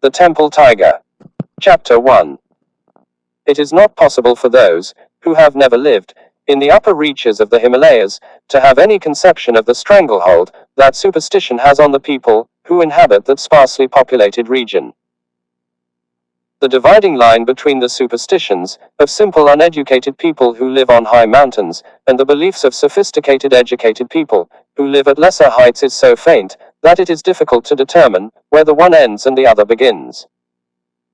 The Temple Tiger. Chapter 1. It is not possible for those who have never lived in the upper reaches of the Himalayas to have any conception of the stranglehold that superstition has on the people who inhabit that sparsely populated region. The dividing line between the superstitions of simple uneducated people who live on high mountains and the beliefs of sophisticated educated people who live at lesser heights is so faint that it is difficult to determine where the one ends and the other begins.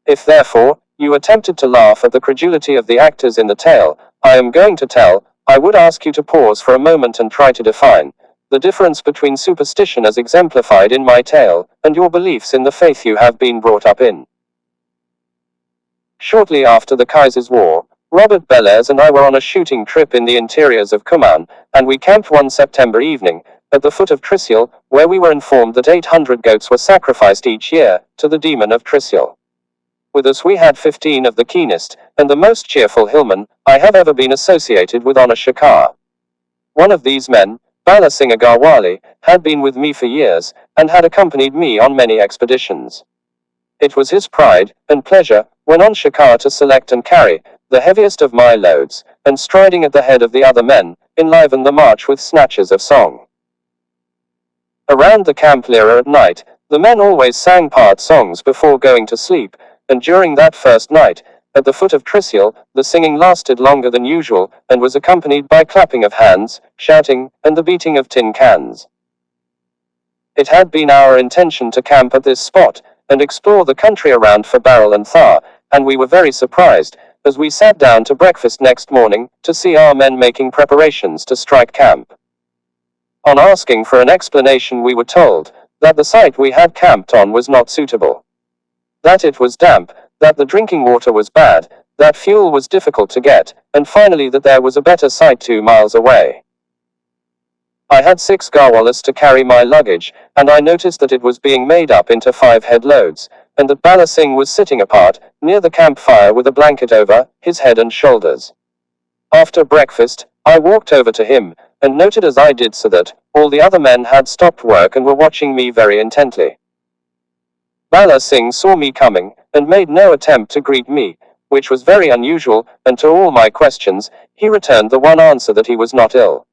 If therefore you attempted to laugh at the credulity of the actors in the tale I am going to tell, I would ask you to pause for a moment and try to define the difference between superstition as exemplified in my tale and your beliefs in the faith you have been brought up in. Shortly after the Kaiser's War, Robert Bellairs and I were on a shooting trip in the interiors of Kumaon, and we camped one September evening at the foot of Triskel, where we were informed that 800 goats were sacrificed each year to the demon of Triskel. With us we had 15 of the keenest and the most cheerful hillmen I have ever been associated with on a shikar. One of these men, Bala Singh Agarwali, had been with me for years and had accompanied me on many expeditions. It was his pride and pleasure when on shikar to select and carry the heaviest of my loads, and striding at the head of the other men, enliven the march with snatches of song. Around the camp lira at night, the men always sang part songs before going to sleep, and during that first night, at the foot of Triskel, the singing lasted longer than usual, and was accompanied by clapping of hands, shouting, and the beating of tin cans. It had been our intention to camp at this spot, and explore the country around for Barrel and Thar, and we were very surprised, as we sat down to breakfast next morning, to see our men making preparations to strike camp. On asking for an explanation we were told that the site we had camped on was not suitable. That it was damp, that the drinking water was bad, that fuel was difficult to get, and finally that there was a better site 2 miles away. I had 6 garwalas to carry my luggage, and I noticed that it was being made up into 5 head loads, and that Bala Singh was sitting apart, near the campfire with a blanket over his head and shoulders. After breakfast, I walked over to him, and noted as I did so that all the other men had stopped work and were watching me very intently. Bala Singh saw me coming, and made no attempt to greet me, which was very unusual, and to all my questions, he returned the one answer that he was not ill.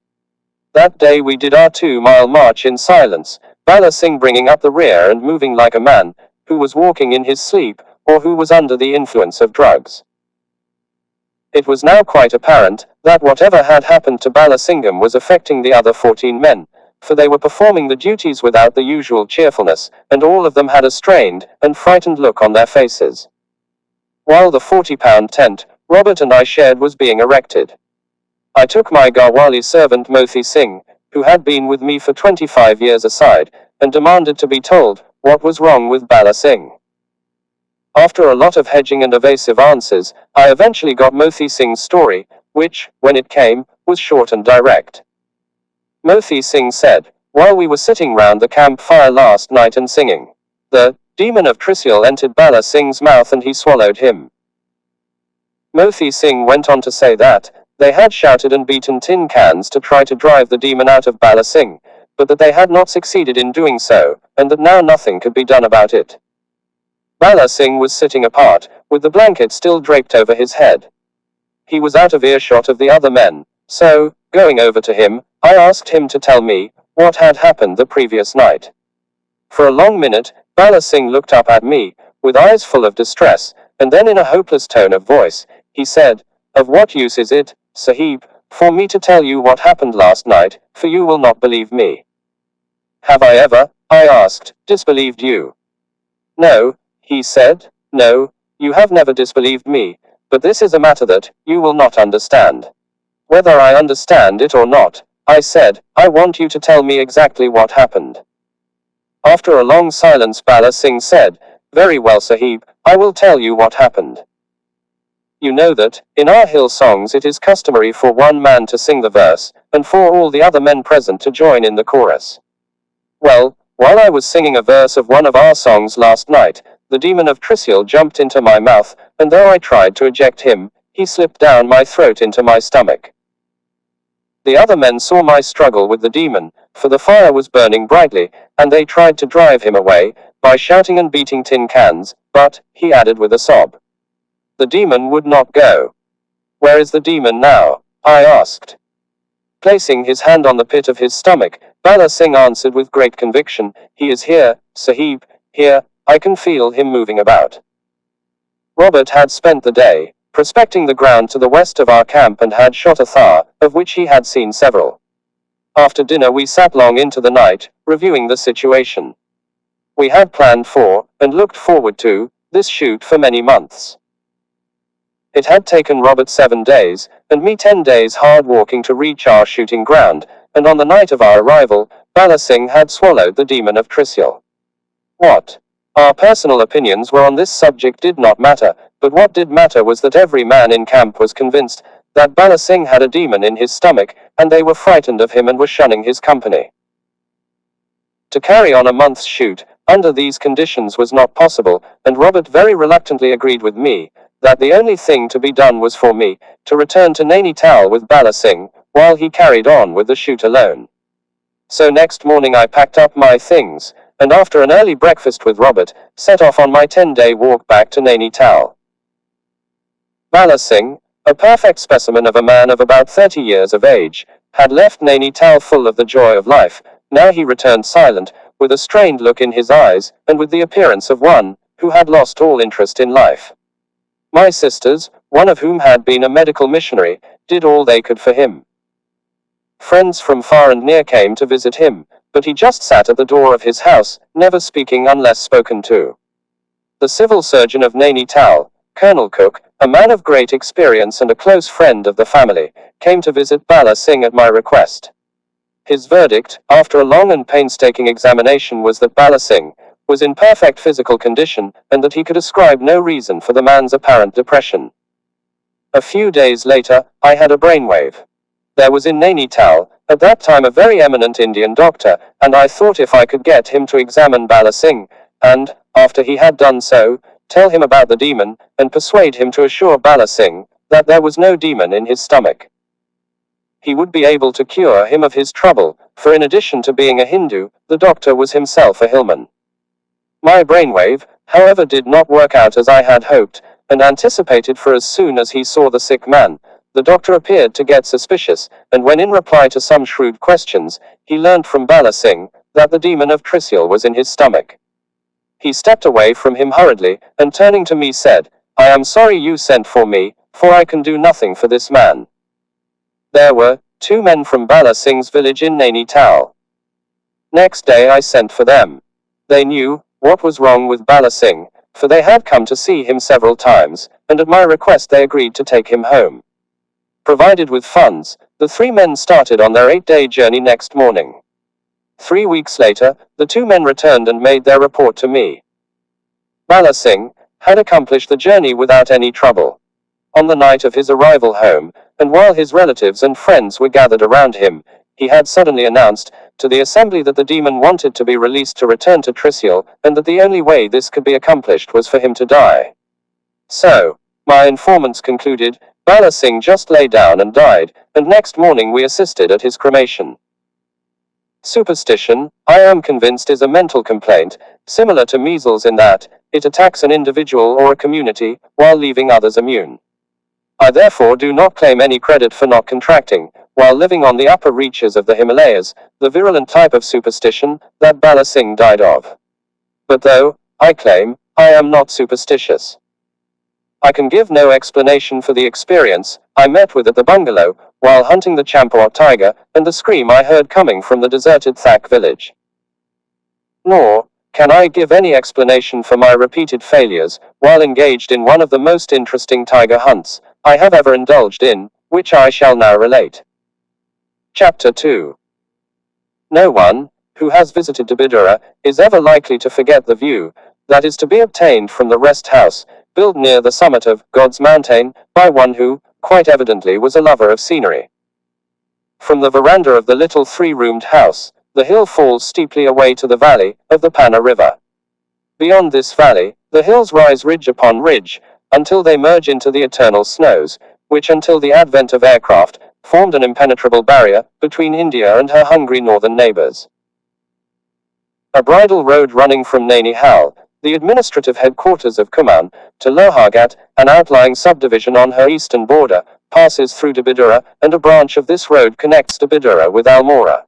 That day we did our 2-mile march in silence, Bala Singh bringing up the rear and moving like a man who was walking in his sleep, or who was under the influence of drugs. It was now quite apparent that whatever had happened to Bala Singham was affecting the other 14 men, for they were performing the duties without the usual cheerfulness, and all of them had a strained and frightened look on their faces. While the 40-pound tent Robert and I shared was being erected, I took my Garwali servant Mothi Singh, who had been with me for 25 years, aside, and demanded to be told what was wrong with Bala Singh. After a lot of hedging and evasive answers, I eventually got Mothi Singh's story, which, when it came, was short and direct. Mothi Singh said, while we were sitting round the campfire last night and singing, the demon of Triskel entered Bala Singh's mouth and he swallowed him. Mothi Singh went on to say that they had shouted and beaten tin cans to try to drive the demon out of Bala Singh, but that they had not succeeded in doing so, and that now nothing could be done about it. Bala Singh was sitting apart, with the blanket still draped over his head. He was out of earshot of the other men, so, going over to him, I asked him to tell me what had happened the previous night. For a long minute, Bala Singh looked up at me, with eyes full of distress, and then in a hopeless tone of voice, he said, "Of what use is it, Sahib, for me to tell you what happened last night, for you will not believe me." "Have I ever," I asked, "disbelieved you?" "No," he said, "no, you have never disbelieved me, but this is a matter that you will not understand." "Whether I understand it or not," I said, "I want you to tell me exactly what happened." After a long silence Bala Singh said, "Very well Sahib, I will tell you what happened. You know that, in our hill songs it is customary for one man to sing the verse, and for all the other men present to join in the chorus. Well, while I was singing a verse of one of our songs last night, the demon of Triskel jumped into my mouth, and though I tried to eject him, he slipped down my throat into my stomach. The other men saw my struggle with the demon, for the fire was burning brightly, and they tried to drive him away, by shouting and beating tin cans, but, he added with a sob, the demon would not go. Where is the demon now? I asked. Placing his hand on the pit of his stomach, Bala Singh answered with great conviction, he is here, Sahib, here, I can feel him moving about. Robert had spent the day prospecting the ground to the west of our camp and had shot a thar, of which he had seen several. After dinner we sat long into the night, reviewing the situation. We had planned for, and looked forward to, this shoot for many months. It had taken Robert 7 days, and me 10 days hard walking to reach our shooting ground, and on the night of our arrival, Bala Singh had swallowed the demon of Trishul. What our personal opinions were on this subject did not matter, but what did matter was that every man in camp was convinced that Bala Singh had a demon in his stomach, and they were frightened of him and were shunning his company. To carry on a month's shoot under these conditions was not possible, and Robert very reluctantly agreed with me that the only thing to be done was for me to return to Nainital with Bala Singh, while he carried on with the shoot alone. So next morning I packed up my things, and after an early breakfast with Robert, set off on my 10-day walk back to Nainital. Bala Singh, a perfect specimen of a man of about 30 years of age, had left Nainital full of the joy of life. Now he returned silent, with a strained look in his eyes, and with the appearance of one who had lost all interest in life. My sisters, one of whom had been a medical missionary, did all they could for him. Friends from far and near came to visit him, but he just sat at the door of his house, never speaking unless spoken to. The civil surgeon of Nainital, Colonel Cook, a man of great experience and a close friend of the family, came to visit Bala Singh at my request. His verdict, after a long and painstaking examination, was that Bala Singh was in perfect physical condition, and that he could ascribe no reason for the man's apparent depression. A few days later, I had a brainwave. There was in Nainital, at that time, a very eminent Indian doctor, and I thought if I could get him to examine Bala Singh, and, after he had done so, tell him about the demon, and persuade him to assure Bala Singh that there was no demon in his stomach, he would be able to cure him of his trouble, for in addition to being a Hindu, the doctor was himself a hillman. My brainwave, however, did not work out as I had hoped and anticipated, for as soon as he saw the sick man, the doctor appeared to get suspicious, and when in reply to some shrewd questions, he learned from Bala Singh that the demon of Trishul was in his stomach, he stepped away from him hurriedly, and turning to me said, I am sorry you sent for me, for I can do nothing for this man. There were 2 men from Bala Singh's village in Nainital. Next day I sent for them. They knew what was wrong with Bala Singh, for they had come to see him several times, and at my request they agreed to take him home. Provided with funds, the 3 men started on their 8-day journey next morning. 3 weeks later, the 2 men returned and made their report to me. Bala Singh had accomplished the journey without any trouble. On the night of his arrival home, and while his relatives and friends were gathered around him, he had suddenly announced to the assembly that the demon wanted to be released to return to Trishul, and that the only way this could be accomplished was for him to die. So, my informants concluded, Bala Singh just lay down and died, and next morning we assisted at his cremation. Superstition, I am convinced, is a mental complaint, similar to measles in that it attacks an individual or a community, while leaving others immune. I therefore do not claim any credit for not contracting, while living on the upper reaches of the Himalayas, the virulent type of superstition that Bala Singh died of. But though I claim I am not superstitious, I can give no explanation for the experience I met with at the bungalow, while hunting the champor tiger, and the scream I heard coming from the deserted Thak village. Nor can I give any explanation for my repeated failures, while engaged in one of the most interesting tiger hunts I have ever indulged in, which I shall now relate. Chapter 2. No one who has visited Dabidura is ever likely to forget the view that is to be obtained from the rest house, built near the summit of God's mountain, by one who, quite evidently, was a lover of scenery. From the veranda of the little 3-roomed house, the hill falls steeply away to the valley of the Panna River. Beyond this valley, the hills rise ridge upon ridge, until they merge into the eternal snows, which until the advent of aircraft, formed an impenetrable barrier between India and her hungry northern neighbors. A bridle road running from Naini Hal, the administrative headquarters of Kumaon, to Lohargat, an outlying subdivision on her eastern border, passes through Dabidura, and a branch of this road connects Dabidura with Almora.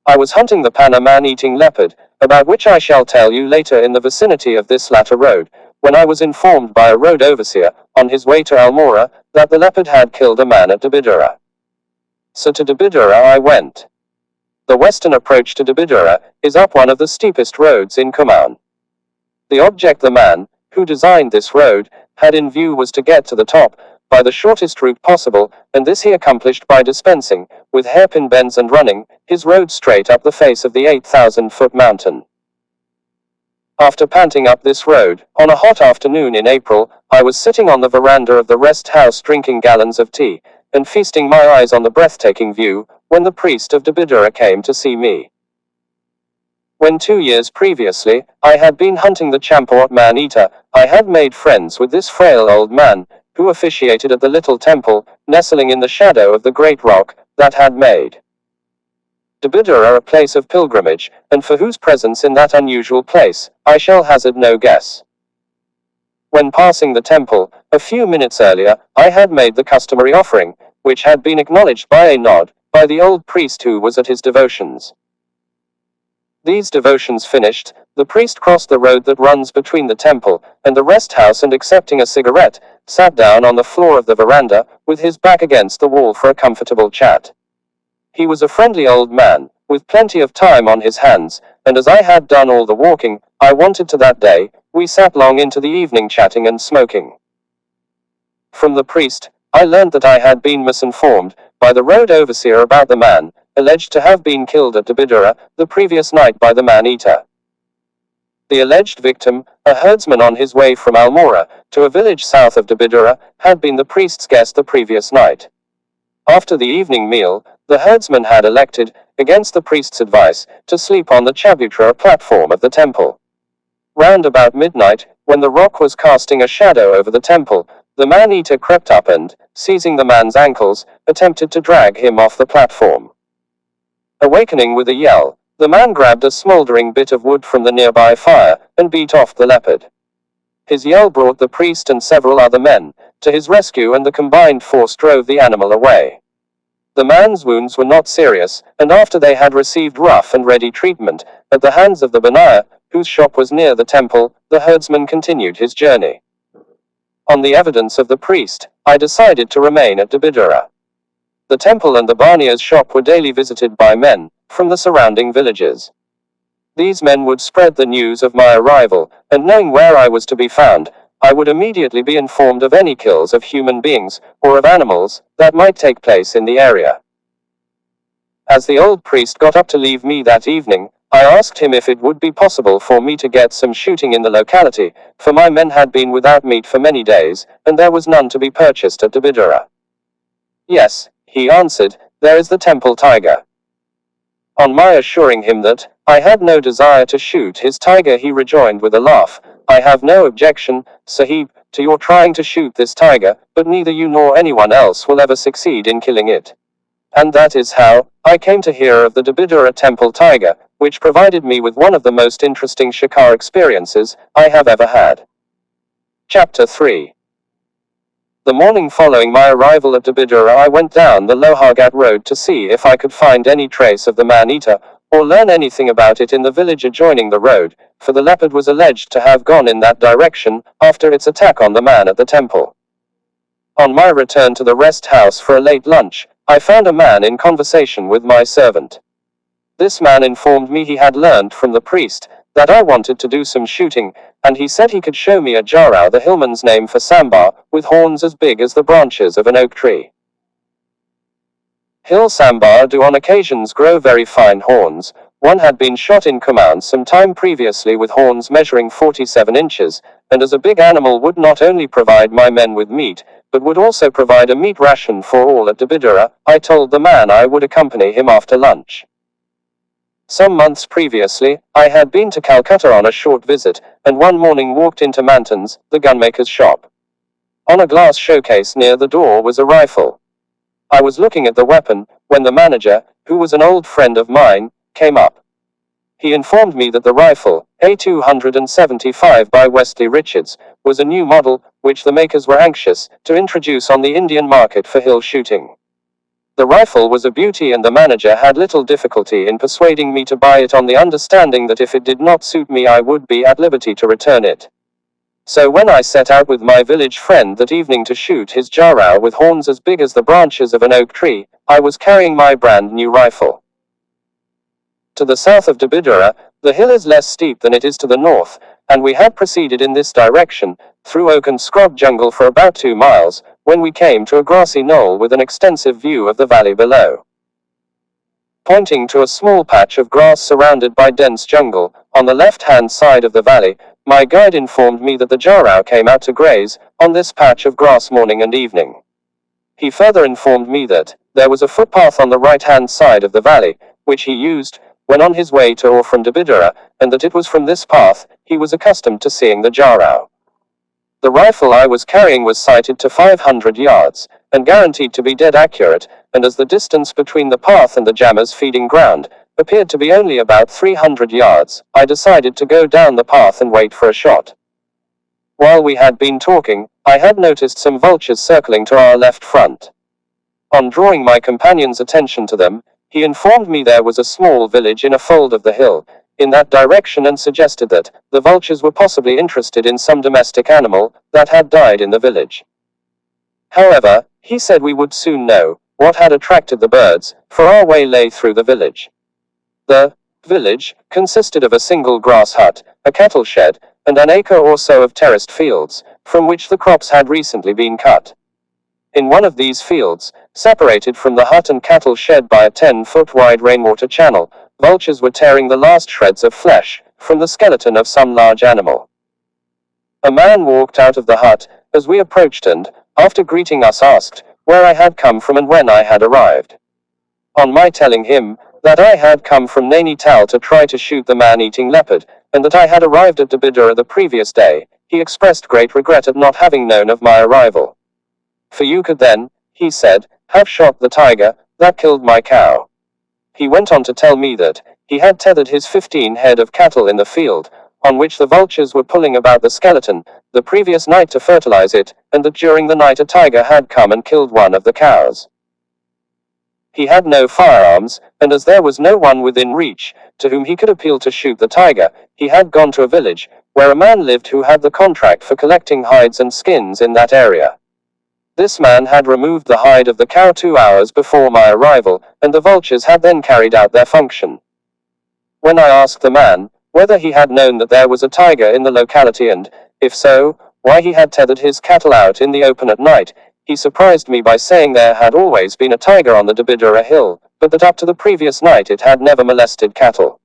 I was hunting the Pana man-eating leopard, about which I shall tell you later, in the vicinity of this latter road, when I was informed by a road overseer, on his way to Almora, that the leopard had killed a man at Dabidura. So to Dabidura I went. The western approach to Dabidura is up one of the steepest roads in Kumaon. The object the man, who designed this road, had in view was to get to the top by the shortest route possible, and this he accomplished by dispensing, with hairpin bends and running, his road straight up the face of the 8,000-foot mountain. After panting up this road, on a hot afternoon in April, I was sitting on the veranda of the rest house drinking gallons of tea, and feasting my eyes on the breathtaking view, when the priest of Dabidura came to see me. When 2 years previously, I had been hunting the Champort man-eater, I had made friends with this frail old man, who officiated at the little temple, nestling in the shadow of the great rock, that had made Dabidura a place of pilgrimage, and for whose presence in that unusual place, I shall hazard no guess. When passing the temple, a few minutes earlier, I had made the customary offering, which had been acknowledged by a nod, by the old priest who was at his devotions. These devotions finished, the priest crossed the road that runs between the temple and the rest house, and accepting a cigarette, sat down on the floor of the veranda, with his back against the wall for a comfortable chat. He was a friendly old man, with plenty of time on his hands, and as I had done all the walking I wanted to that day, we sat long into the evening chatting and smoking. From the priest, I learned that I had been misinformed by the road overseer about the man, alleged to have been killed at Dabidura the previous night by the man-eater. The alleged victim, a herdsman on his way from Almora to a village south of Dabidura, had been the priest's guest the previous night. After the evening meal, the herdsman had elected, against the priest's advice, to sleep on the chabutra platform of the temple. Round about midnight, when the rock was casting a shadow over the temple, the man-eater crept up and, seizing the man's ankles, attempted to drag him off the platform. Awakening with a yell, the man grabbed a smoldering bit of wood from the nearby fire, and beat off the leopard. His yell brought the priest and several other men to his rescue, and the combined force drove the animal away. The man's wounds were not serious, and after they had received rough and ready treatment at the hands of the Banaya, whose shop was near the temple, the herdsman continued his journey. On the evidence of the priest, I decided to remain at Dabidura. The temple and the Bania's shop were daily visited by men from the surrounding villages. These men would spread the news of my arrival, and knowing where I was to be found, I would immediately be informed of any kills of human beings, or of animals, that might take place in the area. As the old priest got up to leave me that evening, I asked him if it would be possible for me to get some shooting in the locality, for my men had been without meat for many days, and there was none to be purchased at Dabidura. Yes, he answered, there is the temple tiger. On my assuring him that I had no desire to shoot his tiger, he rejoined with a laugh, I have no objection, Sahib, to your trying to shoot this tiger, but neither you nor anyone else will ever succeed in killing it. And that is how I came to hear of the Dabidura temple tiger, which provided me with one of the most interesting shikar experiences I have ever had. Chapter 3. The morning following my arrival at Dabidura, I went down the Lohargat road to see if I could find any trace of the man-eater, or learn anything about it in the village adjoining the road, for the leopard was alleged to have gone in that direction after its attack on the man at the temple. On my return to the rest house for a late lunch, I found a man in conversation with my servant. This man informed me he had learned from the priest that I wanted to do some shooting, and he said he could show me a jarrau, the hillman's name for sambar, with horns as big as the branches of an oak tree. Hill sambar do on occasions grow very fine horns. One had been shot in Kumaon some time previously with horns measuring 47 inches, and as a big animal would not only provide my men with meat, but would also provide a meat ration for all at Dabidura, I told the man I would accompany him after lunch. Some months previously, I had been to Calcutta on a short visit, and one morning walked into Manton's, the gunmaker's shop. On a glass showcase near the door was a rifle. I was looking at the weapon, when the manager, who was an old friend of mine, came up. He informed me that the rifle, A275 by Wesley Richards, was a new model, which the makers were anxious to introduce on the Indian market for hill shooting. The rifle was a beauty, and the manager had little difficulty in persuading me to buy it on the understanding that if it did not suit me I would be at liberty to return it. So when I set out with my village friend that evening to shoot his jarrah with horns as big as the branches of an oak tree, I was carrying my brand new rifle. To the south of Dabidura, the hill is less steep than it is to the north, and we had proceeded in this direction, through oak and scrub jungle for about 2 miles, when we came to a grassy knoll with an extensive view of the valley below. Pointing to a small patch of grass surrounded by dense jungle, on the left-hand side of the valley, my guide informed me that the jarrah came out to graze on this patch of grass morning and evening. He further informed me that there was a footpath on the right-hand side of the valley, which he used when on his way to or from Dabidura, and that it was from this path he was accustomed to seeing the jarrah. The rifle I was carrying was sighted to 500 yards, and guaranteed to be dead accurate, and as the distance between the path and the jammer's feeding ground appeared to be only about 300 yards, I decided to go down the path and wait for a shot. While we had been talking, I had noticed some vultures circling to our left front. On drawing my companion's attention to them, he informed me there was a small village in a fold of the hill, in that direction, and suggested that the vultures were possibly interested in some domestic animal that had died in the village. However, he said we would soon know what had attracted the birds, for our way lay through the village. The village consisted of a single grass hut, a cattle shed, and an acre or so of terraced fields, from which the crops had recently been cut. In one of these fields, separated from the hut and cattle shed by a 10-foot wide rainwater channel, vultures were tearing the last shreds of flesh from the skeleton of some large animal. A man walked out of the hut as we approached and, after greeting us, asked where I had come from and when I had arrived. On my telling him that I had come from Nainital to try to shoot the man-eating leopard, and that I had arrived at Dabidura the previous day, he expressed great regret at not having known of my arrival. For you could then, he said, have shot the tiger that killed my cow. He went on to tell me that he had tethered his 15 head of cattle in the field, on which the vultures were pulling about the skeleton, the previous night to fertilize it, and that during the night a tiger had come and killed one of the cows. He had no firearms, and as there was no one within reach to whom he could appeal to shoot the tiger, he had gone to a village where a man lived who had the contract for collecting hides and skins in that area. This man had removed the hide of the cow 2 hours before my arrival, and the vultures had then carried out their function. When I asked the man whether he had known that there was a tiger in the locality and, if so, why he had tethered his cattle out in the open at night, he surprised me by saying there had always been a tiger on the Dabidura hill, but that up to the previous night it had never molested cattle.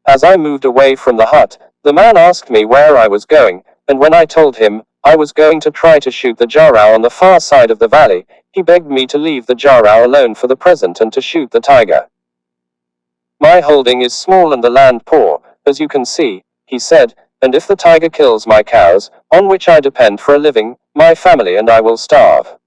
As I moved away from the hut, the man asked me where I was going, and when I told him I was going to try to shoot the jarrah on the far side of the valley, he begged me to leave the jarrah alone for the present and to shoot the tiger. My holding is small and the land poor, as you can see, he said, and if the tiger kills my cows, on which I depend for a living, my family and I will starve.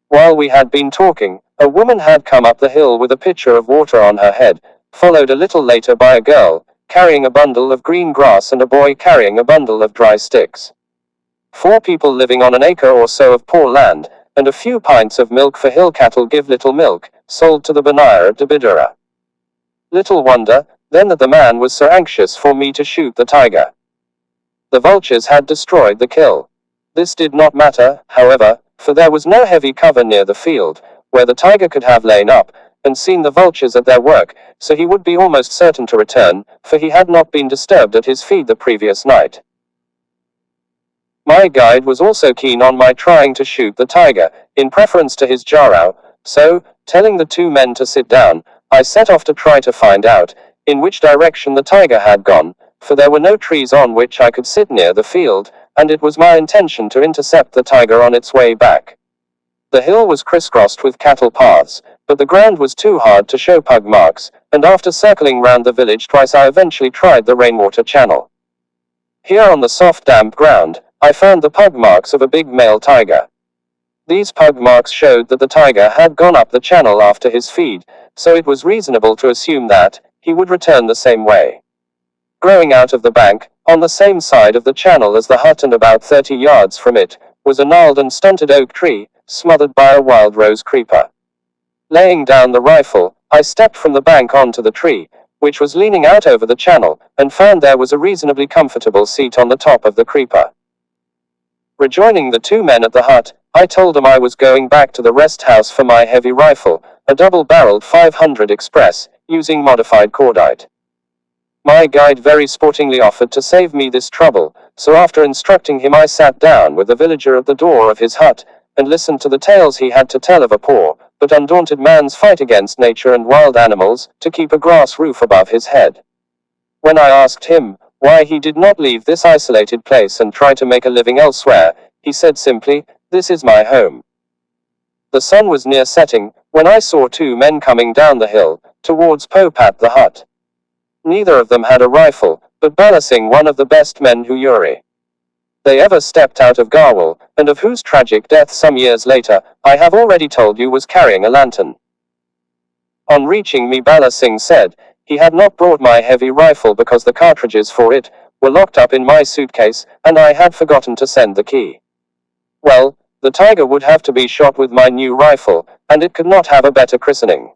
While we had been talking, a woman had come up the hill with a pitcher of water on her head, followed a little later by a girl carrying a bundle of green grass and a boy carrying a bundle of dry sticks. 4 people living on an acre or so of poor land, and a few pints of milk, for hill cattle give little milk, sold to the Banaya at Dabidura. Little wonder, then, that the man was so anxious for me to shoot the tiger. The vultures had destroyed the kill. This did not matter, however, for there was no heavy cover near the field, where the tiger could have lain up and seen the vultures at their work, so he would be almost certain to return, for he had not been disturbed at his feed the previous night. My guide was also keen on my trying to shoot the tiger, in preference to his jarrah, so, telling the 2 men to sit down, I set off to try to find out in which direction the tiger had gone, for there were no trees on which I could sit near the field, and it was my intention to intercept the tiger on its way back. The hill was crisscrossed with cattle paths, but the ground was too hard to show pug marks, and after circling round the village twice I eventually tried the rainwater channel. Here on the soft damp ground, I found the pug marks of a big male tiger. These pug marks showed that the tiger had gone up the channel after his feed, so it was reasonable to assume that he would return the same way. Growing out of the bank, on the same side of the channel as the hut and about 30 yards from it, was a gnarled and stunted oak tree, smothered by a wild rose creeper. Laying down the rifle, I stepped from the bank onto the tree, which was leaning out over the channel, and found there was a reasonably comfortable seat on the top of the creeper. Rejoining the two men at the hut, I told them I was going back to the rest house for my heavy rifle, a double-barreled 500 Express, using modified cordite. My guide very sportingly offered to save me this trouble, so after instructing him I sat down with the villager at the door of his hut, and listened to the tales he had to tell of a poor, but undaunted man's fight against nature and wild animals, to keep a grass roof above his head. When I asked him why he did not leave this isolated place and try to make a living elsewhere, he said simply, "This is my home." The sun was near setting, when I saw two men coming down the hill, towards Popat the hut. Neither of them had a rifle, but Bala Singh, one of the best men who they ever stepped out of Garwal, and of whose tragic death some years later, I have already told you, was carrying a lantern. On reaching me, Bala Singh said he had not brought my heavy rifle because the cartridges for it were locked up in my suitcase, and I had forgotten to send the key. Well, the tiger would have to be shot with my new rifle, and it could not have a better christening.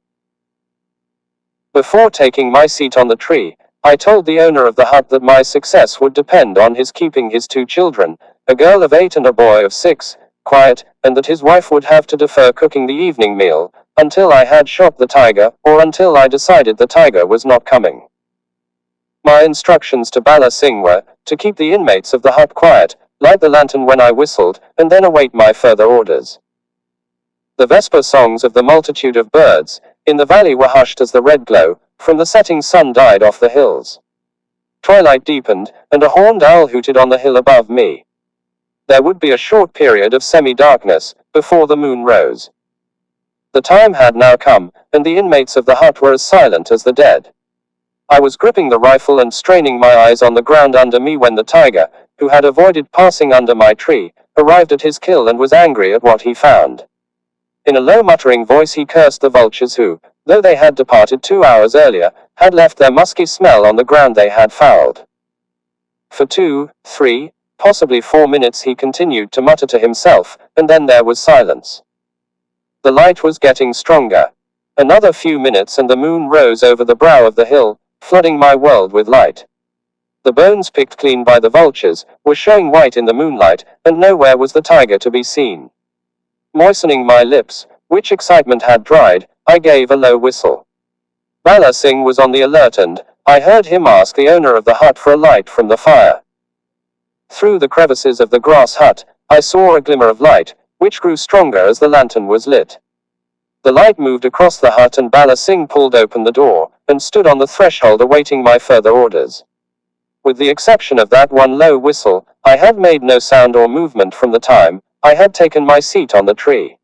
Before taking my seat on the tree, I told the owner of the hut that my success would depend on his keeping his two children, a girl of 8 and a boy of 6, quiet, and that his wife would have to defer cooking the evening meal until I had shot the tiger, or until I decided the tiger was not coming. My instructions to Bala Singh were to keep the inmates of the hut quiet, light the lantern when I whistled, and then await my further orders. The vesper songs of the multitude of birds in the valley were hushed as the red glow from the setting sun died off the hills. Twilight deepened, and a horned owl hooted on the hill above me. There would be a short period of semi-darkness before the moon rose. The time had now come, and the inmates of the hut were as silent as the dead. I was gripping the rifle and straining my eyes on the ground under me when the tiger, who had avoided passing under my tree, arrived at his kill and was angry at what he found. In a low muttering voice he cursed the vultures who, though they had departed 2 hours earlier, had left their musky smell on the ground they had fouled. For 2, 3, possibly 4 minutes he continued to mutter to himself, and then there was silence. The light was getting stronger. Another few minutes and the moon rose over the brow of the hill, flooding my world with light. The bones picked clean by the vultures were showing white in the moonlight, and nowhere was the tiger to be seen. Moistening my lips, which excitement had dried, I gave a low whistle. Bala Singh was on the alert, and I heard him ask the owner of the hut for a light from the fire. Through the crevices of the grass hut, I saw a glimmer of light, which grew stronger as the lantern was lit. The light moved across the hut and Bala Singh pulled open the door, and stood on the threshold awaiting my further orders. With the exception of that one low whistle, I had made no sound or movement from the time I had taken my seat on the tree.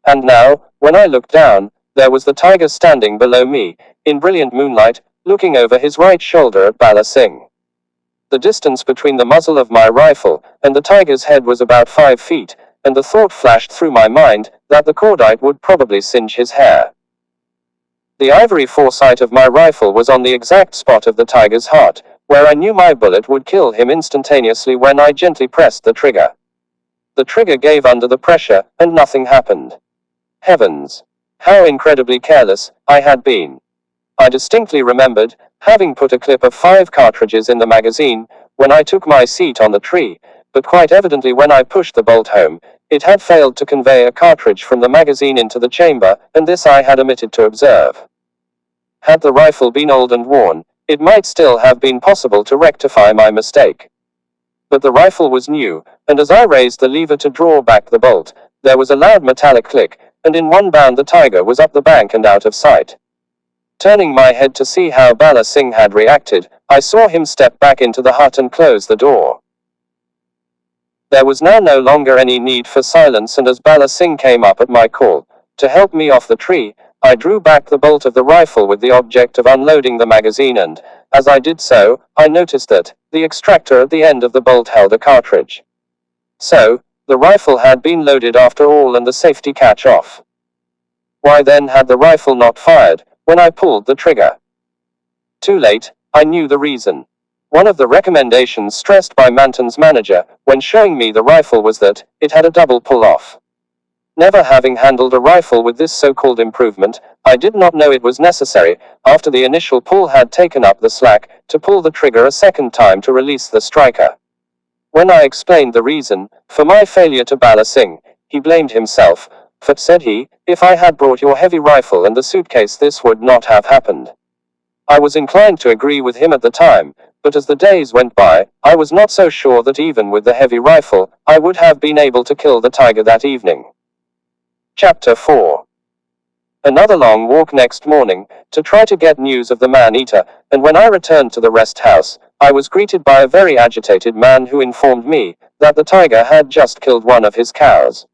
And now, when I looked down, there was the tiger standing below me, in brilliant moonlight, looking over his right shoulder at Bala Singh. The distance between the muzzle of my rifle and the tiger's head was about 5 feet, and the thought flashed through my mind that the cordite would probably singe his hair. The ivory foresight of my rifle was on the exact spot of the tiger's heart, where I knew my bullet would kill him instantaneously when I gently pressed the trigger. The trigger gave under the pressure, and nothing happened. Heavens! How incredibly careless I had been. I distinctly remembered having put a clip of 5 cartridges in the magazine when I took my seat on the tree, but quite evidently when I pushed the bolt home, it had failed to convey a cartridge from the magazine into the chamber, and this I had omitted to observe. Had the rifle been old and worn, it might still have been possible to rectify my mistake. But the rifle was new, and as I raised the lever to draw back the bolt, there was a loud metallic click, and in one bound the tiger was up the bank and out of sight. Turning my head to see how Bala Singh had reacted, I saw him step back into the hut and close the door. There was now no longer any need for silence, and as Bala Singh came up at my call to help me off the tree, I drew back the bolt of the rifle with the object of unloading the magazine, and, as I did so, I noticed that the extractor at the end of the bolt held a cartridge. So, The rifle had been loaded after all and the safety catch off. Why then had the rifle not fired when I pulled the trigger? Too late, I knew the reason. One of the recommendations stressed by Manton's manager when showing me the rifle was that it had a double pull-off. Never having handled a rifle with this so-called improvement, I did not know it was necessary, after the initial pull had taken up the slack, to pull the trigger a second time to release the striker. When I explained the reason for my failure to balancing, he blamed himself, for, said he, if I had brought your heavy rifle and the suitcase this would not have happened. I was inclined to agree with him at the time, but as the days went by, I was not so sure that even with the heavy rifle, I would have been able to kill the tiger that evening. Chapter 4. Another long walk next morning, to try to get news of the man-eater, and when I returned to the rest house, I was greeted by a very agitated man who informed me that the tiger had just killed one of his cows.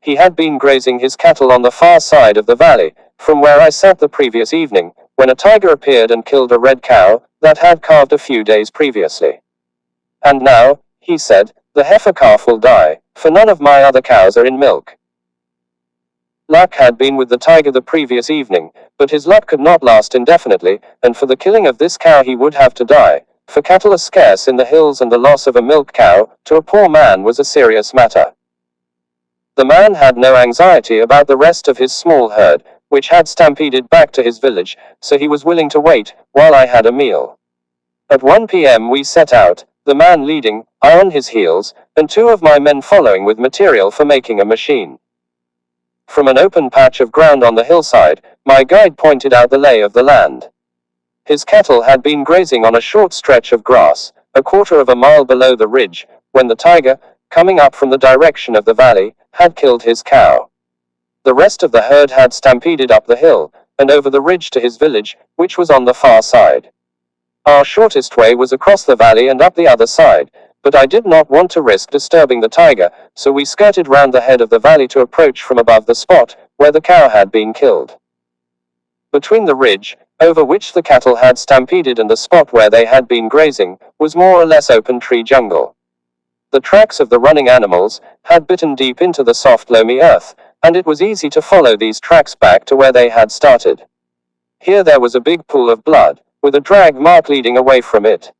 He had been grazing his cattle on the far side of the valley, from where I sat the previous evening, when a tiger appeared and killed a red cow that had calved a few days previously. And now, he said, the heifer calf will die, for none of my other cows are in milk. Luck had been with the tiger the previous evening, but his luck could not last indefinitely, and for the killing of this cow he would have to die, for cattle are scarce in the hills and the loss of a milk cow, to a poor man was a serious matter. The man had no anxiety about the rest of his small herd, which had stampeded back to his village, so he was willing to wait, while I had a meal. At 1 p.m. we set out, the man leading, I on his heels, and 2 of my men following with material for making a machine. From an open patch of ground on the hillside, my guide pointed out the lay of the land. His cattle had been grazing on a short stretch of grass, a quarter of a mile below the ridge, when the tiger, coming up from the direction of the valley, had killed his cow. The rest of the herd had stampeded up the hill, and over the ridge to his village, which was on the far side. Our shortest way was across the valley and up the other side, but I did not want to risk disturbing the tiger, so we skirted round the head of the valley to approach from above the spot where the cow had been killed. Between the ridge, over which the cattle had stampeded, and the spot where they had been grazing, was more or less open tree jungle. The tracks of the running animals had bitten deep into the soft loamy earth, and it was easy to follow these tracks back to where they had started. Here there was a big pool of blood, with a drag mark leading away from it.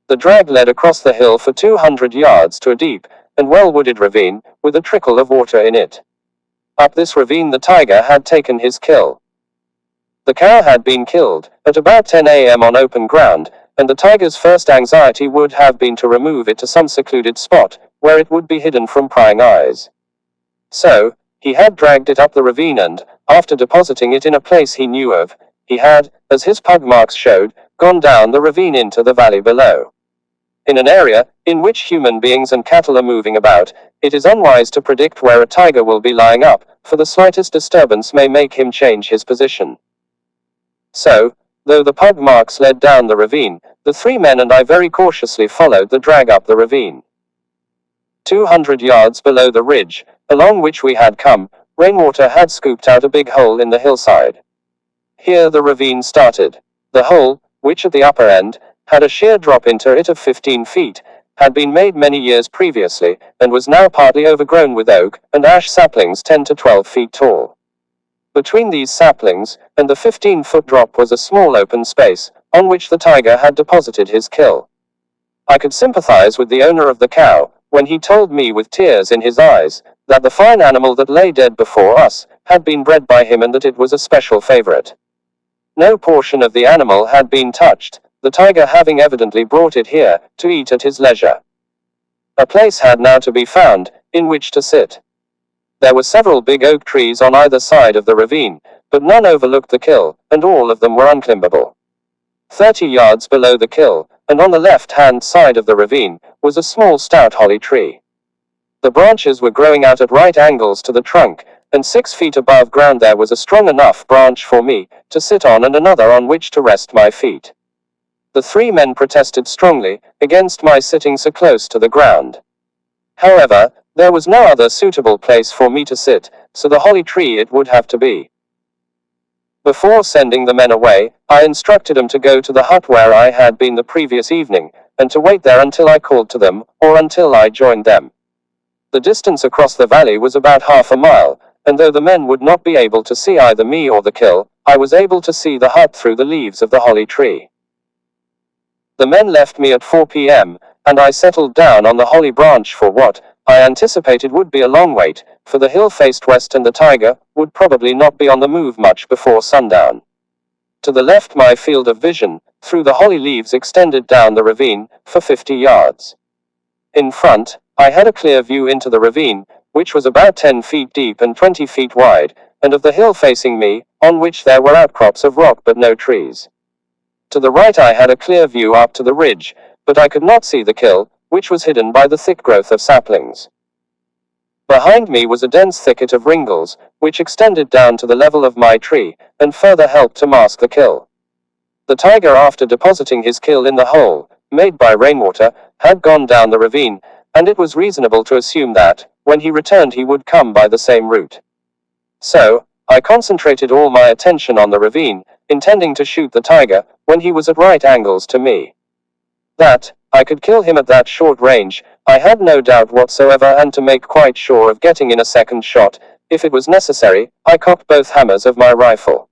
The drag led across the hill for 200 yards to a deep and well-wooded ravine, with a trickle of water in it. Up this ravine the tiger had taken his kill. The cow had been killed at about 10 a.m. on open ground, and the tiger's first anxiety would have been to remove it to some secluded spot, where it would be hidden from prying eyes. So, he had dragged it up the ravine and, after depositing it in a place he knew of, he had, as his pug marks showed, gone down the ravine into the valley below. In an area in which human beings and cattle are moving about, it is unwise to predict where a tiger will be lying up, for the slightest disturbance may make him change his position. So, though the pug marks led down the ravine, the 3 men and I very cautiously followed the drag up the ravine. 200 yards below the ridge, along which we had come, rainwater had scooped out a big hole in the hillside. Here the ravine started. The hole, which at the upper end had a sheer drop into it of 15 feet, had been made many years previously, and was now partly overgrown with oak and ash saplings 10 to 12 feet tall. Between these saplings and the 15-foot drop was a small open space, on which the tiger had deposited his kill. I could sympathize with the owner of the cow, when he told me with tears in his eyes, that the fine animal that lay dead before us had been bred by him and that it was a special favorite. No portion of the animal had been touched, the tiger having evidently brought it here to eat at his leisure. A place had now to be found in which to sit. There were several big oak trees on either side of the ravine, but none overlooked the kill, and all of them were unclimbable. 30 yards below the kill, and on the left-hand side of the ravine, was a small stout holly tree. The branches were growing out at right angles to the trunk, and 6 feet above ground there was a strong enough branch for me to sit on and another on which to rest my feet. The 3 men protested strongly against my sitting so close to the ground. However, there was no other suitable place for me to sit, so the holly tree it would have to be. Before sending the men away, I instructed them to go to the hut where I had been the previous evening, and to wait there until I called to them, or until I joined them. The distance across the valley was about half a mile, and though the men would not be able to see either me or the kill, I was able to see the hut through the leaves of the holly tree. The men left me at 4 p.m., and I settled down on the holly branch for what I anticipated would be a long wait, for the hill faced west and the tiger would probably not be on the move much before sundown. To the left, my field of vision, through the holly leaves, extended down the ravine for 50 yards. In front, I had a clear view into the ravine, which was about 10 feet deep and 20 feet wide, and of the hill facing me, on which there were outcrops of rock but no trees. To the right I had a clear view up to the ridge, but I could not see the kill, which was hidden by the thick growth of saplings. Behind me was a dense thicket of ringles, which extended down to the level of my tree, and further helped to mask the kill. The tiger, after depositing his kill in the hole, made by rainwater, had gone down the ravine, and it was reasonable to assume that, when he returned, he would come by the same route. So, I concentrated all my attention on the ravine, intending to shoot the tiger when he was at right angles to me. That I could kill him at that short range, I had no doubt whatsoever, and to make quite sure of getting in a second shot, if it was necessary, I cocked both hammers of my rifle.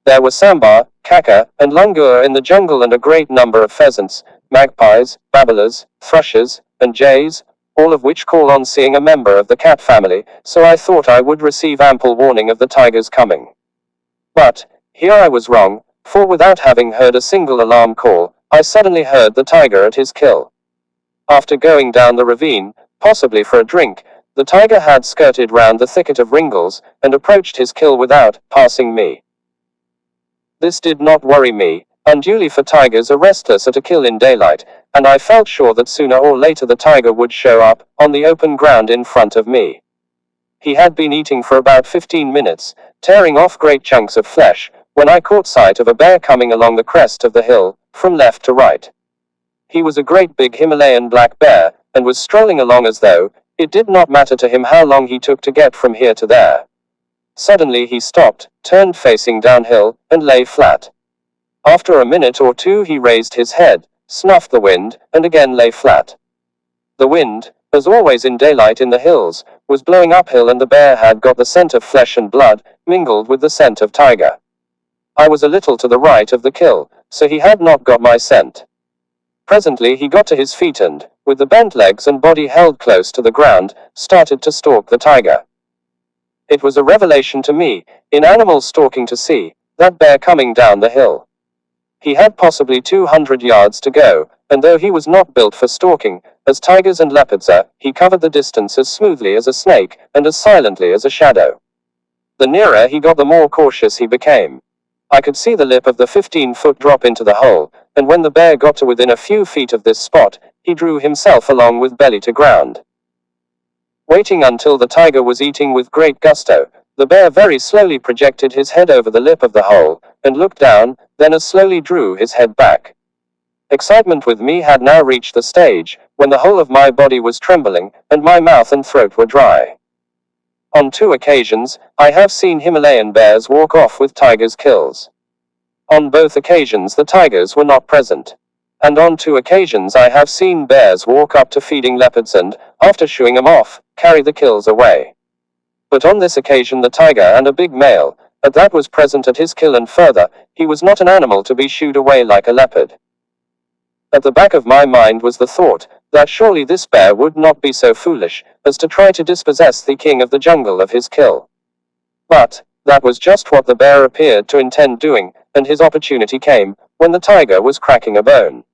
There were sambar, kaka, and langur in the jungle, and a great number of pheasants, magpies, babblers, thrushes, and jays, all of which call on seeing a member of the cat family, so I thought I would receive ample warning of the tiger's coming. But here I was wrong, for without having heard a single alarm call, I suddenly heard the tiger at his kill. After going down the ravine, possibly for a drink, the tiger had skirted round the thicket of ringles, and approached his kill without passing me. This did not worry me unduly, for tigers are restless at a kill in daylight, and I felt sure that sooner or later the tiger would show up on the open ground in front of me. He had been eating for about 15 minutes, tearing off great chunks of flesh, when I caught sight of a bear coming along the crest of the hill, from left to right. He was a great big Himalayan black bear, and was strolling along as though it did not matter to him how long he took to get from here to there. Suddenly he stopped, turned facing downhill, and lay flat. After a minute or two he raised his head, snuffed the wind, and again lay flat. The wind, as always in daylight in the hills, was blowing uphill, and the bear had got the scent of flesh and blood, mingled with the scent of tiger. I was a little to the right of the kill, so he had not got my scent. Presently he got to his feet and, with the bent legs and body held close to the ground, started to stalk the tiger. It was a revelation to me, in animal stalking, to see that bear coming down the hill. He had possibly 200 yards to go, and though he was not built for stalking, as tigers and leopards are, he covered the distance as smoothly as a snake, and as silently as a shadow. The nearer he got, the more cautious he became. I could see the lip of the 15-foot drop into the hole, and when the bear got to within a few feet of this spot, he drew himself along with belly to ground. Waiting until the tiger was eating with great gusto, the bear very slowly projected his head over the lip of the hole, and looked down, then as slowly drew his head back. Excitement with me had now reached the stage when the whole of my body was trembling, and my mouth and throat were dry. On 2 occasions, I have seen Himalayan bears walk off with tigers' kills. On both occasions the tigers were not present. And on 2 occasions I have seen bears walk up to feeding leopards and, after shooing them off, carry the kills away. But on this occasion the tiger, and a big male at that, was present at his kill, and further, he was not an animal to be shooed away like a leopard. At the back of my mind was the thought that surely this bear would not be so foolish as to try to dispossess the king of the jungle of his kill. But that was just what the bear appeared to intend doing, and his opportunity came when the tiger was cracking a bone.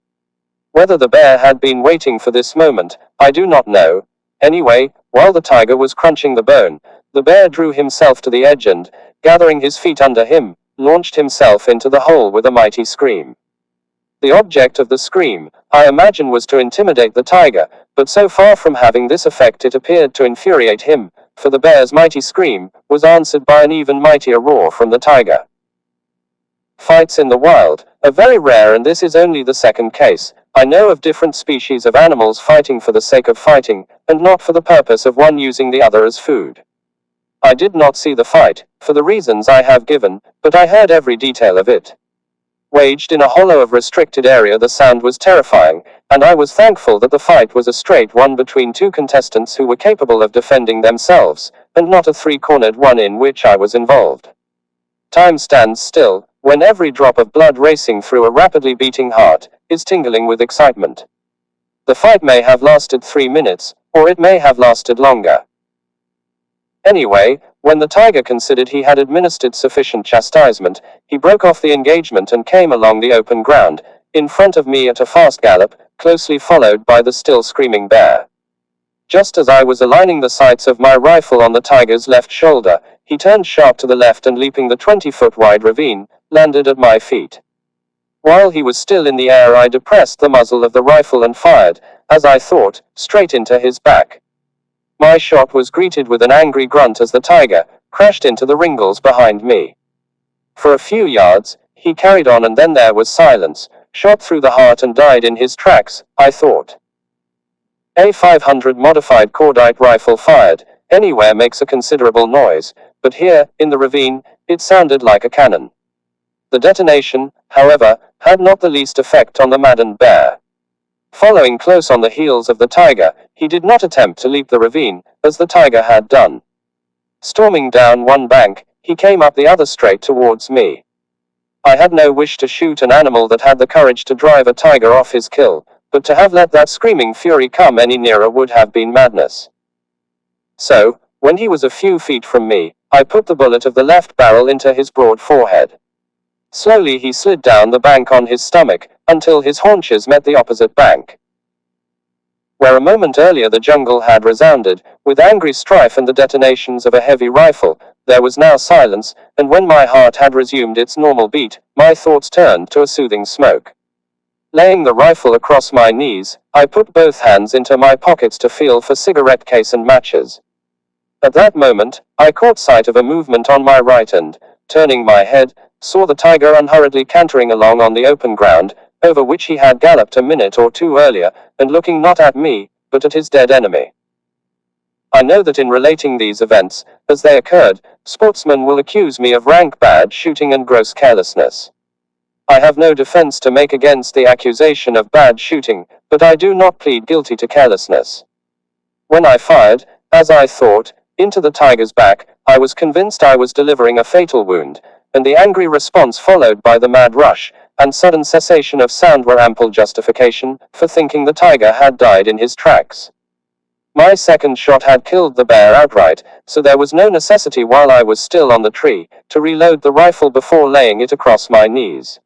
Whether the bear had been waiting for this moment, I do not know. Anyway, while the tiger was crunching the bone, the bear drew himself to the edge and, gathering his feet under him, launched himself into the hole with a mighty scream. The object of the scream, I imagine, was to intimidate the tiger, but so far from having this effect it appeared to infuriate him, for the bear's mighty scream was answered by an even mightier roar from the tiger. Fights in the wild are very rare, and this is only the second case I know of different species of animals fighting for the sake of fighting, and not for the purpose of one using the other as food. I did not see the fight, for the reasons I have given, but I heard every detail of it. Waged in a hollow of restricted area, the sound was terrifying, and I was thankful that the fight was a straight one between two contestants who were capable of defending themselves, and not a three-cornered one in which I was involved. Time stands still, when every drop of blood racing through a rapidly beating heart is tingling with excitement. The fight may have lasted 3 minutes, or it may have lasted longer. Anyway, when the tiger considered he had administered sufficient chastisement, he broke off the engagement and came along the open ground, in front of me at a fast gallop, closely followed by the still screaming bear. Just as I was aligning the sights of my rifle on the tiger's left shoulder, he turned sharp to the left and, leaping the 20-foot wide ravine, landed at my feet. While he was still in the air, I depressed the muzzle of the rifle and fired, as I thought, straight into his back. My shot was greeted with an angry grunt as the tiger crashed into the ringles behind me. For a few yards, he carried on, and then there was silence. Shot through the heart and died in his tracks, I thought. A 500 modified cordite rifle fired anywhere makes a considerable noise, but here, in the ravine, it sounded like a cannon. The detonation, however, had not the least effect on the maddened bear. Following close on the heels of the tiger, he did not attempt to leap the ravine, as the tiger had done. Storming down one bank, he came up the other straight towards me. I had no wish to shoot an animal that had the courage to drive a tiger off his kill, but to have let that screaming fury come any nearer would have been madness. So, when he was a few feet from me, I put the bullet of the left barrel into his broad forehead. Slowly he slid down the bank on his stomach, until his haunches met the opposite bank. Where a moment earlier the jungle had resounded with angry strife and the detonations of a heavy rifle, there was now silence, and when my heart had resumed its normal beat, my thoughts turned to a soothing smoke. Laying the rifle across my knees, I put both hands into my pockets to feel for cigarette case and matches. At that moment, I caught sight of a movement on my right and, turning my head, saw the tiger unhurriedly cantering along on the open ground, over which he had galloped a minute or two earlier, and looking not at me, but at his dead enemy. I know that in relating these events, as they occurred, sportsmen will accuse me of rank bad shooting and gross carelessness. I have no defense to make against the accusation of bad shooting, but I do not plead guilty to carelessness. When I fired, as I thought, into the tiger's back, I was convinced I was delivering a fatal wound, and the angry response followed by the mad rush and sudden cessation of sound were ample justification for thinking the tiger had died in his tracks. My second shot had killed the bear outright, so there was no necessity while I was still on the tree to reload the rifle before laying it across my knees.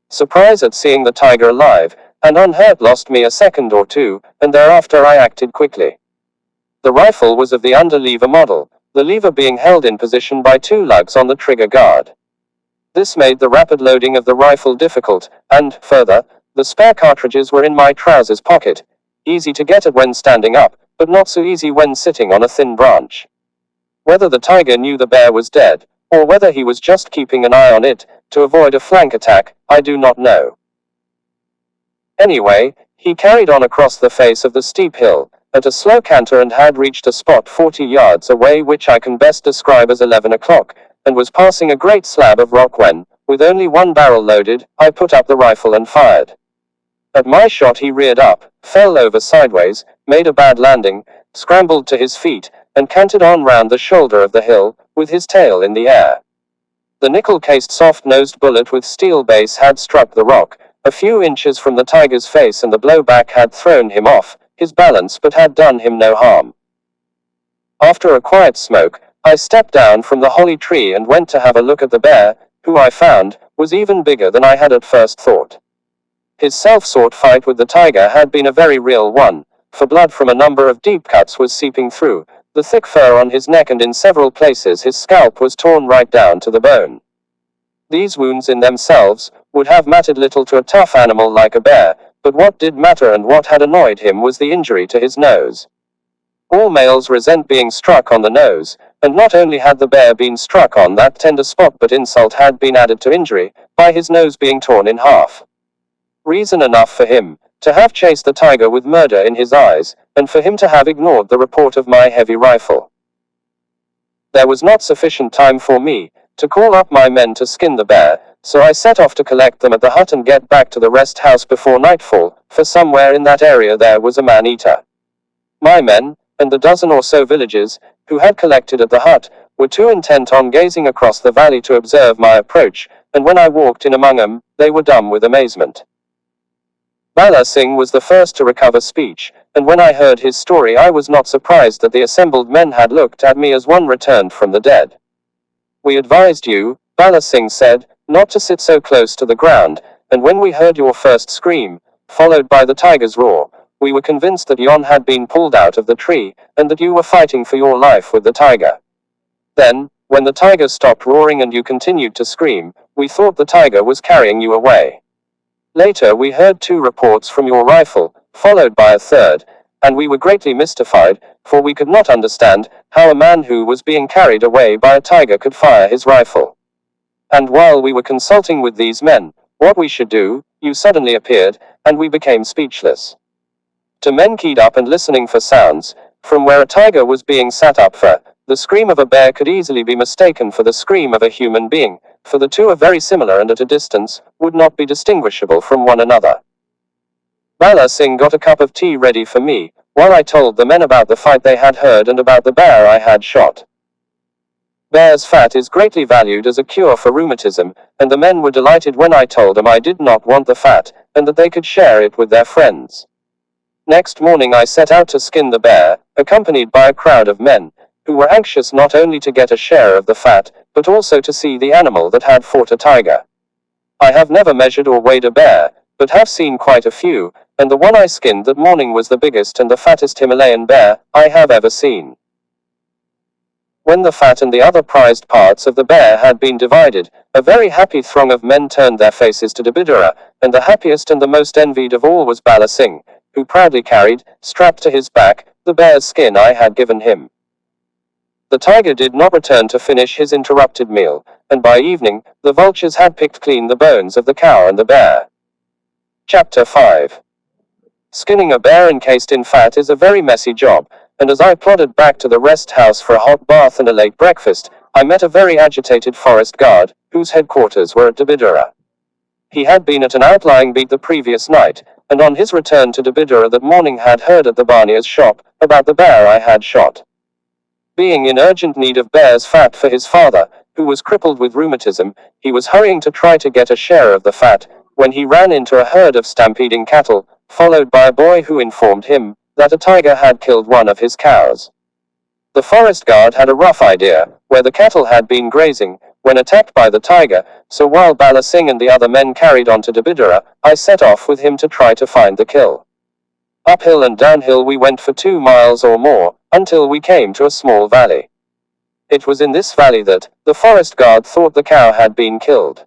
Surprise at seeing the tiger alive and unhurt lost me a second or two, and thereafter I acted quickly. The rifle was of the underlever model, the lever being held in position by two lugs on the trigger guard. This made the rapid loading of the rifle difficult, and, further, the spare cartridges were in my trousers pocket, easy to get at when standing up, but not so easy when sitting on a thin branch. Whether the tiger knew the bear was dead, or whether he was just keeping an eye on it, to avoid a flank attack, I do not know. Anyway, he carried on across the face of the steep hill, at a slow canter, and had reached a spot 40 yards away which I can best describe as 11 o'clock, and was passing a great slab of rock when, with only one barrel loaded, I put up the rifle and fired. At my shot he reared up, fell over sideways, made a bad landing, scrambled to his feet, and cantered on round the shoulder of the hill, with his tail in the air. The nickel-cased soft-nosed bullet with steel base had struck the rock a few inches from the tiger's face, and the blowback had thrown him off his balance but had done him no harm. After a quiet smoke, I stepped down from the holly tree and went to have a look at the bear, who I found was even bigger than I had at first thought. His self-sought fight with the tiger had been a very real one, for blood from a number of deep cuts was seeping through the thick fur on his neck, and in several places his scalp was torn right down to the bone. These wounds in themselves would have mattered little to a tough animal like a bear, but what did matter and what had annoyed him was the injury to his nose. All males resent being struck on the nose, and not only had the bear been struck on that tender spot, but insult had been added to injury by his nose being torn in half. Reason enough for him to have chased the tiger with murder in his eyes, and for him to have ignored the report of my heavy rifle. There was not sufficient time for me to call up my men to skin the bear, so I set off to collect them at the hut and get back to the rest house before nightfall, for somewhere in that area there was a man-eater. My men, and the dozen or so villagers, who had collected at the hut, were too intent on gazing across the valley to observe my approach, and when I walked in among them, they were dumb with amazement. Bala Singh was the first to recover speech, and when I heard his story I was not surprised that the assembled men had looked at me as one returned from the dead. "We advised you," Bala Singh said, "not to sit so close to the ground, and when we heard your first scream, followed by the tiger's roar, we were convinced that Yon had been pulled out of the tree, and that you were fighting for your life with the tiger. Then, when the tiger stopped roaring and you continued to scream, we thought the tiger was carrying you away. Later we heard 2 reports from your rifle, followed by a third, and we were greatly mystified, for we could not understand how a man who was being carried away by a tiger could fire his rifle. And while we were consulting with these men, what we should do, you suddenly appeared, and we became speechless. To men keyed up and listening for sounds, from where a tiger was being sat up for, the scream of a bear could easily be mistaken for the scream of a human being, for the two are very similar and at a distance, would not be distinguishable from one another." Bala Singh got a cup of tea ready for me, while I told the men about the fight they had heard and about the bear I had shot. Bear's fat is greatly valued as a cure for rheumatism, and the men were delighted when I told them I did not want the fat, and that they could share it with their friends. Next morning I set out to skin the bear, accompanied by a crowd of men, who were anxious not only to get a share of the fat, but also to see the animal that had fought a tiger. I have never measured or weighed a bear, but have seen quite a few, and the one I skinned that morning was the biggest and the fattest Himalayan bear I have ever seen. When the fat and the other prized parts of the bear had been divided, a very happy throng of men turned their faces to Dabidara, and the happiest and the most envied of all was Bala Singh, who proudly carried, strapped to his back, the bear's skin I had given him. The tiger did not return to finish his interrupted meal, and by evening, the vultures had picked clean the bones of the cow and the bear. Chapter 5. Skinning a bear encased in fat is a very messy job, and as I plodded back to the rest house for a hot bath and a late breakfast, I met a very agitated forest guard, whose headquarters were at Dabidara. He had been at an outlying beat the previous night, and on his return to Dabidara that morning had heard at the Barnier's shop about the bear I had shot. Being in urgent need of bear's fat for his father, who was crippled with rheumatism, he was hurrying to try to get a share of the fat, when he ran into a herd of stampeding cattle, followed by a boy who informed him that a tiger had killed one of his cows. The forest guard had a rough idea where the cattle had been grazing when attacked by the tiger, so while Bala Singh and the other men carried on to Dabidara, I set off with him to try to find the kill. Uphill and downhill we went for 2 miles or more, until we came to a small valley. It was in this valley that the forest guard thought the cow had been killed.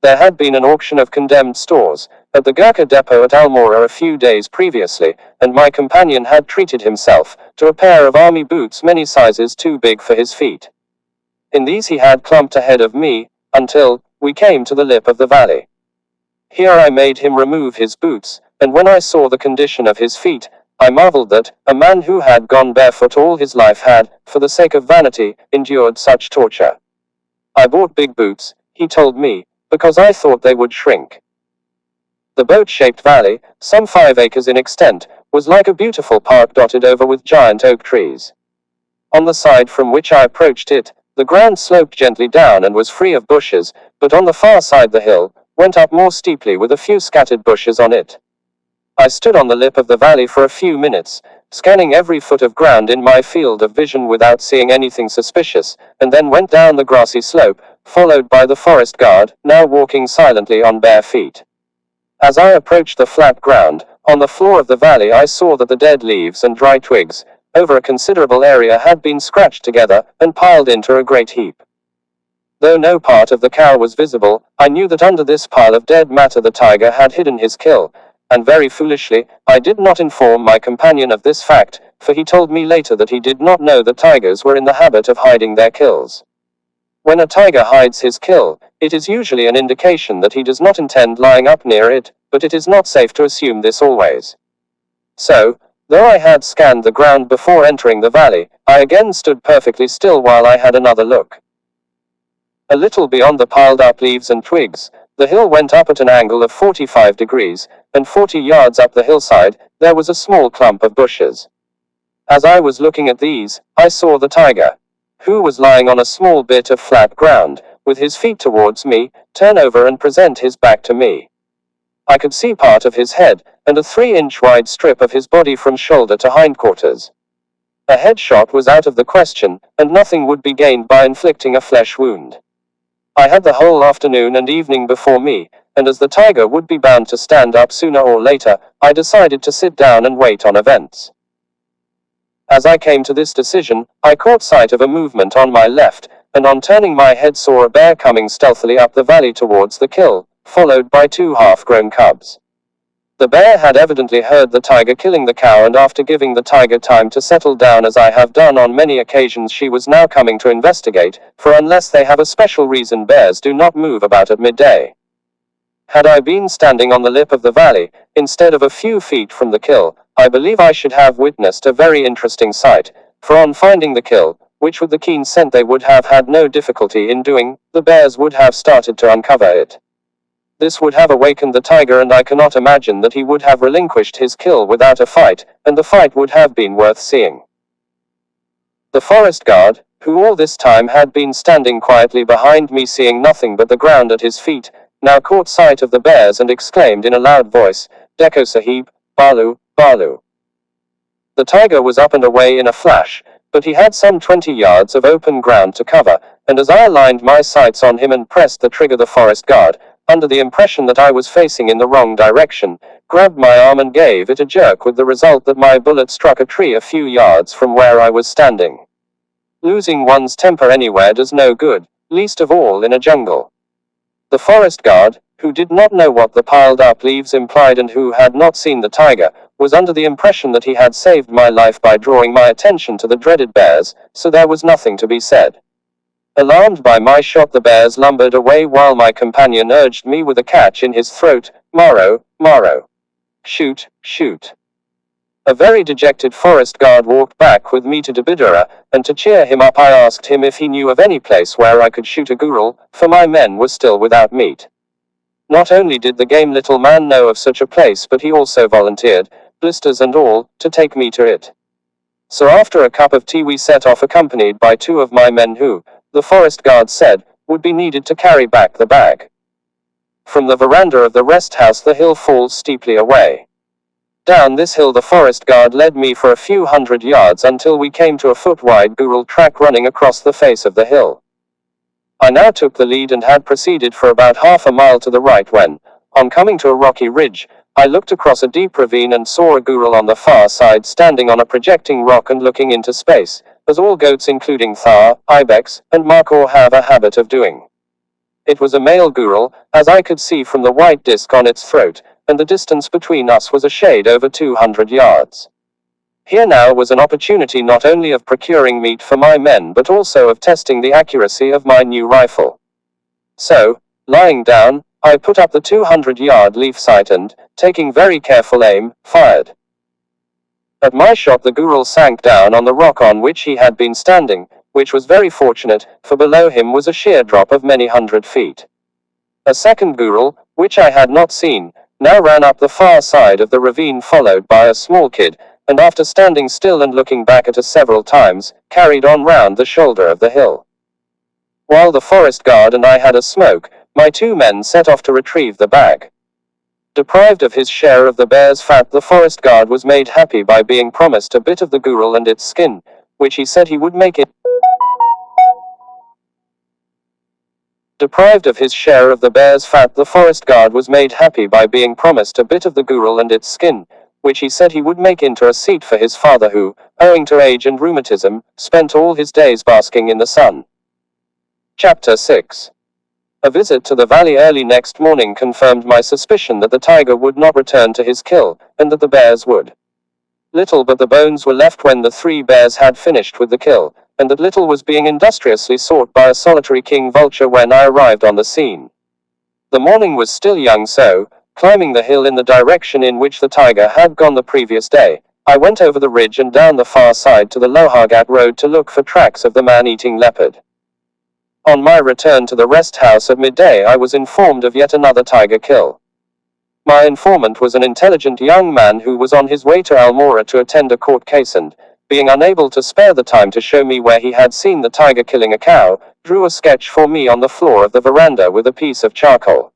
There had been an auction of condemned stores at the Gurkha depot at Almora a few days previously, and my companion had treated himself to a pair of army boots many sizes too big for his feet. In these he had clumped ahead of me, until we came to the lip of the valley. Here I made him remove his boots, and when I saw the condition of his feet, I marveled that a man who had gone barefoot all his life had, for the sake of vanity, endured such torture. I bought big boots, he told me, because I thought they would shrink. The boat-shaped valley, some 5 acres in extent, was like a beautiful park dotted over with giant oak trees. On the side from which I approached it, the ground sloped gently down and was free of bushes, but on the far side the hill went up more steeply with a few scattered bushes on it. I stood on the lip of the valley for a few minutes, scanning every foot of ground in my field of vision without seeing anything suspicious, and then went down the grassy slope, followed by the forest guard, now walking silently on bare feet. As I approached the flat ground, on the floor of the valley I saw that the dead leaves and dry twigs, over a considerable area had been scratched together, and piled into a great heap. Though no part of the cow was visible, I knew that under this pile of dead matter the tiger had hidden his kill, and very foolishly, I did not inform my companion of this fact, for he told me later that he did not know that tigers were in the habit of hiding their kills. When a tiger hides his kill, it is usually an indication that he does not intend lying up near it, but it is not safe to assume this always. So, though I had scanned the ground before entering the valley, I again stood perfectly still while I had another look. A little beyond the piled up leaves and twigs, the hill went up at an angle of 45 degrees, and 40 yards up the hillside, there was a small clump of bushes. As I was looking at these, I saw the tiger, who was lying on a small bit of flat ground, with his feet towards me, turn over and present his back to me. I could see part of his head, and a 3-inch wide strip of his body from shoulder to hindquarters. A headshot was out of the question, and nothing would be gained by inflicting a flesh wound. I had the whole afternoon and evening before me, and as the tiger would be bound to stand up sooner or later, I decided to sit down and wait on events. As I came to this decision, I caught sight of a movement on my left, and on turning my head saw a bear coming stealthily up the valley towards the kill, followed by 2 half-grown cubs. The bear had evidently heard the tiger killing the cow, and after giving the tiger time to settle down as I have done on many occasions, she was now coming to investigate, for unless they have a special reason, bears do not move about at midday. Had I been standing on the lip of the valley, instead of a few feet from the kill, I believe I should have witnessed a very interesting sight, for on finding the kill, which with the keen scent they would have had no difficulty in doing, the bears would have started to uncover it. This would have awakened the tiger, and I cannot imagine that he would have relinquished his kill without a fight, and the fight would have been worth seeing. The forest guard, who all this time had been standing quietly behind me seeing nothing but the ground at his feet, now caught sight of the bears and exclaimed in a loud voice, "Dekho Sahib, Balu, Balu." The tiger was up and away in a flash, but he had some 20 yards of open ground to cover, and as I aligned my sights on him and pressed the trigger, the forest guard, under the impression that I was facing in the wrong direction, grabbed my arm and gave it a jerk, with the result that my bullet struck a tree a few yards from where I was standing. Losing one's temper anywhere does no good, least of all in a jungle. The forest guard, who did not know what the piled up leaves implied and who had not seen the tiger, was under the impression that he had saved my life by drawing my attention to the dreaded bears, so there was nothing to be said. Alarmed by my shot, the bears lumbered away while my companion urged me with a catch in his throat, "Maro, Maro. Shoot, shoot." A very dejected forest guard walked back with me to Dabidara, and to cheer him up I asked him if he knew of any place where I could shoot a ghoul, for my men were still without meat. Not only did the game little man know of such a place, but he also volunteered, blisters and all, to take me to it. So after a cup of tea we set off, accompanied by 2 of my men who, the forest guard said, would be needed to carry back the bag. From the veranda of the rest house the hill falls steeply away. Down this hill the forest guard led me for a few hundred yards until we came to a foot-wide ghoul track running across the face of the hill. I now took the lead and had proceeded for about half a mile to the right when, on coming to a rocky ridge, I looked across a deep ravine and saw a ghoul on the far side standing on a projecting rock and looking into space, as all goats including Thar, Ibex, and Markhor have a habit of doing. It was a male ghoul, as I could see from the white disc on its throat, and the distance between us was a shade over 200 yards. Here now was an opportunity not only of procuring meat for my men but also of testing the accuracy of my new rifle. So, lying down, I put up the 200-yard leaf sight and, taking very careful aim, fired. At my shot the ghoul sank down on the rock on which he had been standing, which was very fortunate, for below him was a sheer drop of many hundred feet. A second ghoul, which I had not seen, now ran up the far side of the ravine followed by a small kid, and after standing still and looking back at us several times, carried on round the shoulder of the hill. While the forest guard and I had a smoke, my 2 men set off to retrieve the bag. Deprived of his share of the bear's fat, the forest guard was made happy by being promised a bit of the ghoul and its skin, which he said he would make it. Deprived of his share of the bear's fat, the forest guard was made happy by being promised a bit of the ghoul and its skin, which he said he would make into a seat for his father who, owing to age and rheumatism, spent all his days basking in the sun. Chapter 6. A visit to the valley early next morning confirmed my suspicion that the tiger would not return to his kill, and that the bears would. Little but the bones were left when the 3 bears had finished with the kill, and that little was being industriously sought by a solitary king vulture when I arrived on the scene. The morning was still young, so, climbing the hill in the direction in which the tiger had gone the previous day, I went over the ridge and down the far side to the Lohargat road to look for tracks of the man-eating leopard. On my return to the rest house at midday, I was informed of yet another tiger kill. My informant was an intelligent young man who was on his way to Almora to attend a court case and, being unable to spare the time to show me where he had seen the tiger killing a cow, drew a sketch for me on the floor of the veranda with a piece of charcoal.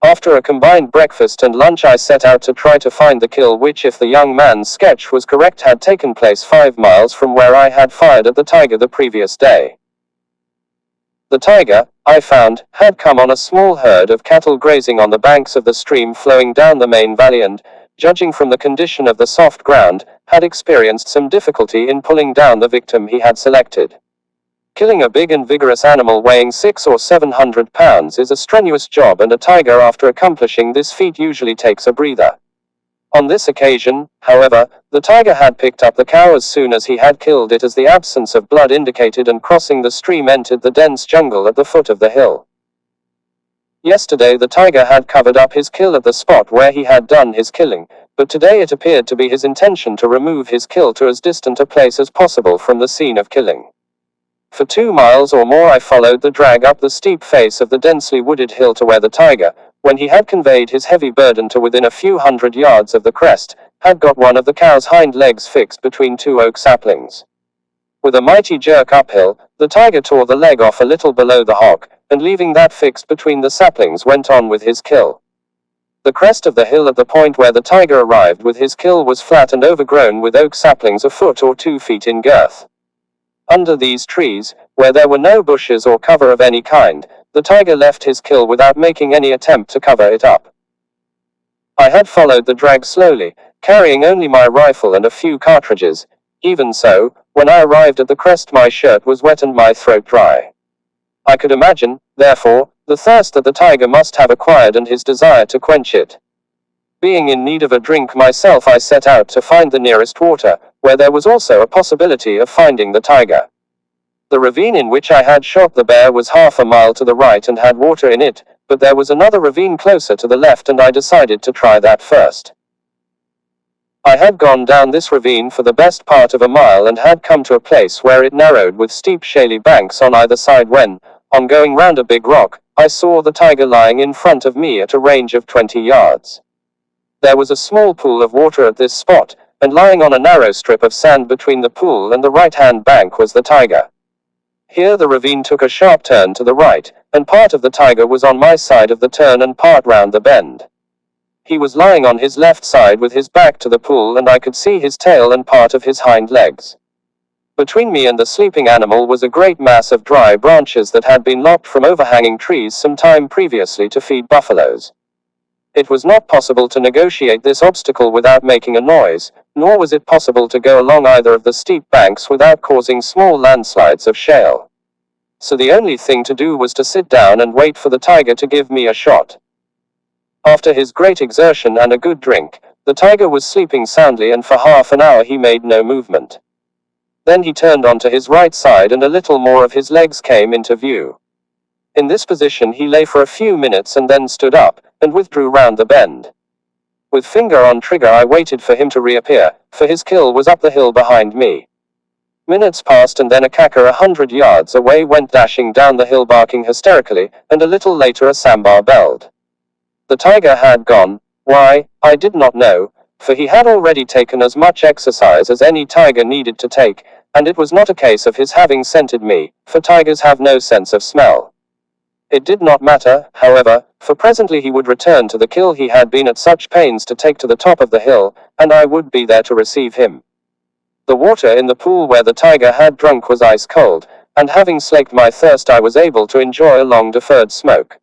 After a combined breakfast and lunch, I set out to try to find the kill, which, if the young man's sketch was correct, had taken place 5 miles from where I had fired at the tiger the previous day. The tiger, I found, had come on a small herd of cattle grazing on the banks of the stream flowing down the main valley and, judging from the condition of the soft ground, had experienced some difficulty in pulling down the victim he had selected. Killing a big and vigorous animal weighing 600 or 700 pounds is a strenuous job, and a tiger, after accomplishing this feat, usually takes a breather. On this occasion, however, the tiger had picked up the cow as soon as he had killed it, as the absence of blood indicated, and crossing the stream entered the dense jungle at the foot of the hill. Yesterday the tiger had covered up his kill at the spot where he had done his killing, but today it appeared to be his intention to remove his kill to as distant a place as possible from the scene of killing. For 2 miles or more I followed the drag up the steep face of the densely wooded hill to where the tiger, when he had conveyed his heavy burden to within a few hundred yards of the crest, had got one of the cow's hind legs fixed between 2 oak saplings. With a mighty jerk uphill, the tiger tore the leg off a little below the hock, and leaving that fixed between the saplings, went on with his kill. The crest of the hill at the point where the tiger arrived with his kill was flat and overgrown with oak saplings a foot or 2 feet in girth. Under these trees, where there were no bushes or cover of any kind, the tiger left his kill without making any attempt to cover it up. I had followed the drag slowly, carrying only my rifle and a few cartridges. Even so, when I arrived at the crest, my shirt was wet and my throat dry. I could imagine, therefore, the thirst that the tiger must have acquired and his desire to quench it. Being in need of a drink myself, I set out to find the nearest water, where there was also a possibility of finding the tiger. The ravine in which I had shot the bear was half a mile to the right and had water in it, but there was another ravine closer to the left, and I decided to try that first. I had gone down this ravine for the best part of a mile and had come to a place where it narrowed with steep shaly banks on either side when, on going round a big rock, I saw the tiger lying in front of me at a range of 20 yards. There was a small pool of water at this spot, and lying on a narrow strip of sand between the pool and the right-hand bank was the tiger. Here the ravine took a sharp turn to the right, and part of the tiger was on my side of the turn and part round the bend. He was lying on his left side with his back to the pool, and I could see his tail and part of his hind legs. Between me and the sleeping animal was a great mass of dry branches that had been lopped from overhanging trees some time previously to feed buffaloes. It was not possible to negotiate this obstacle without making a noise, nor was it possible to go along either of the steep banks without causing small landslides of shale. So the only thing to do was to sit down and wait for the tiger to give me a shot. After his great exertion and a good drink, the tiger was sleeping soundly, and for half an hour he made no movement. Then he turned onto his right side and a little more of his legs came into view. In this position he lay for a few minutes and then stood up, and withdrew round the bend. With finger on trigger I waited for him to reappear, for his kill was up the hill behind me. Minutes passed, and then a kakur 100 yards away went dashing down the hill barking hysterically, and a little later a sambar belled. The tiger had gone. Why, I did not know, for he had already taken as much exercise as any tiger needed to take, and it was not a case of his having scented me, for tigers have no sense of smell. It did not matter, however, for presently he would return to the kill he had been at such pains to take to the top of the hill, and I would be there to receive him. The water in the pool where the tiger had drunk was ice cold, and having slaked my thirst I was able to enjoy a long-deferred smoke.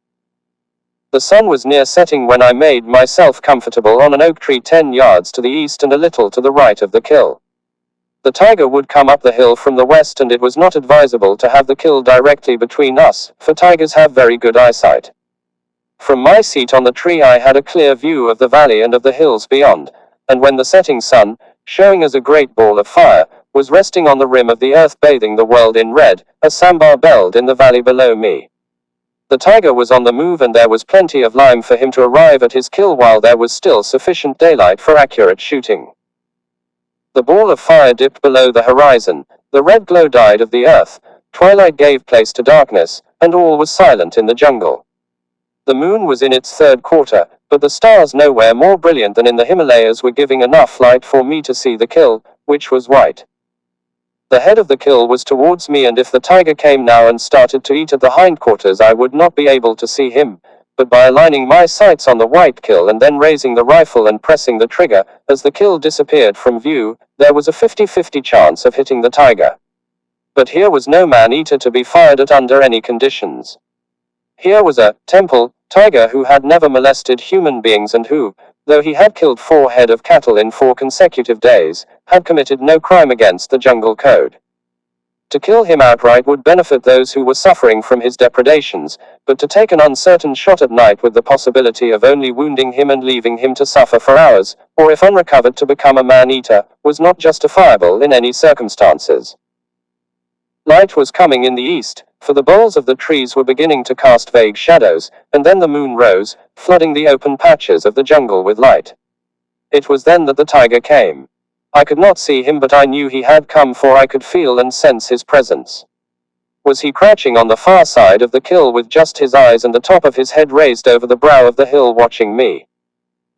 The sun was near setting when I made myself comfortable on an oak tree 10 yards to the east and a little to the right of the kill. The tiger would come up the hill from the west, and it was not advisable to have the kill directly between us, for tigers have very good eyesight. From my seat on the tree I had a clear view of the valley and of the hills beyond, and when the setting sun, showing as a great ball of fire, was resting on the rim of the earth bathing the world in red, a sambar belled in the valley below me. The tiger was on the move, and there was plenty of time for him to arrive at his kill while there was still sufficient daylight for accurate shooting. The ball of fire dipped below the horizon, the red glow died of the earth, Twilight gave place to darkness, and all was silent in the jungle. The moon was in its third quarter, but the stars nowhere more brilliant than in the Himalayas were giving enough light for me to see the kill, which was white. The head of the kill was towards me, and if the tiger came now and started to eat at the hindquarters, I would not be able to see him, but by aligning my sights on the white kill and then raising the rifle and pressing the trigger, as the kill disappeared from view, there was a 50-50 chance of hitting the tiger. But here was no man-eater to be fired at under any conditions. Here was a temple tiger who had never molested human beings and who, though he had killed 4 head of cattle in 4 consecutive days, had committed no crime against the jungle code. To kill him outright would benefit those who were suffering from his depredations, but to take an uncertain shot at night with the possibility of only wounding him and leaving him to suffer for hours, or if unrecovered to become a man-eater, was not justifiable in any circumstances. Light was coming in the east, for the boles of the trees were beginning to cast vague shadows, and then the moon rose, flooding the open patches of the jungle with light. It was then that the tiger came. I could not see him, but I knew he had come, for I could feel and sense his presence. Was he crouching on the far side of the kill with just his eyes and the top of his head raised over the brow of the hill watching me?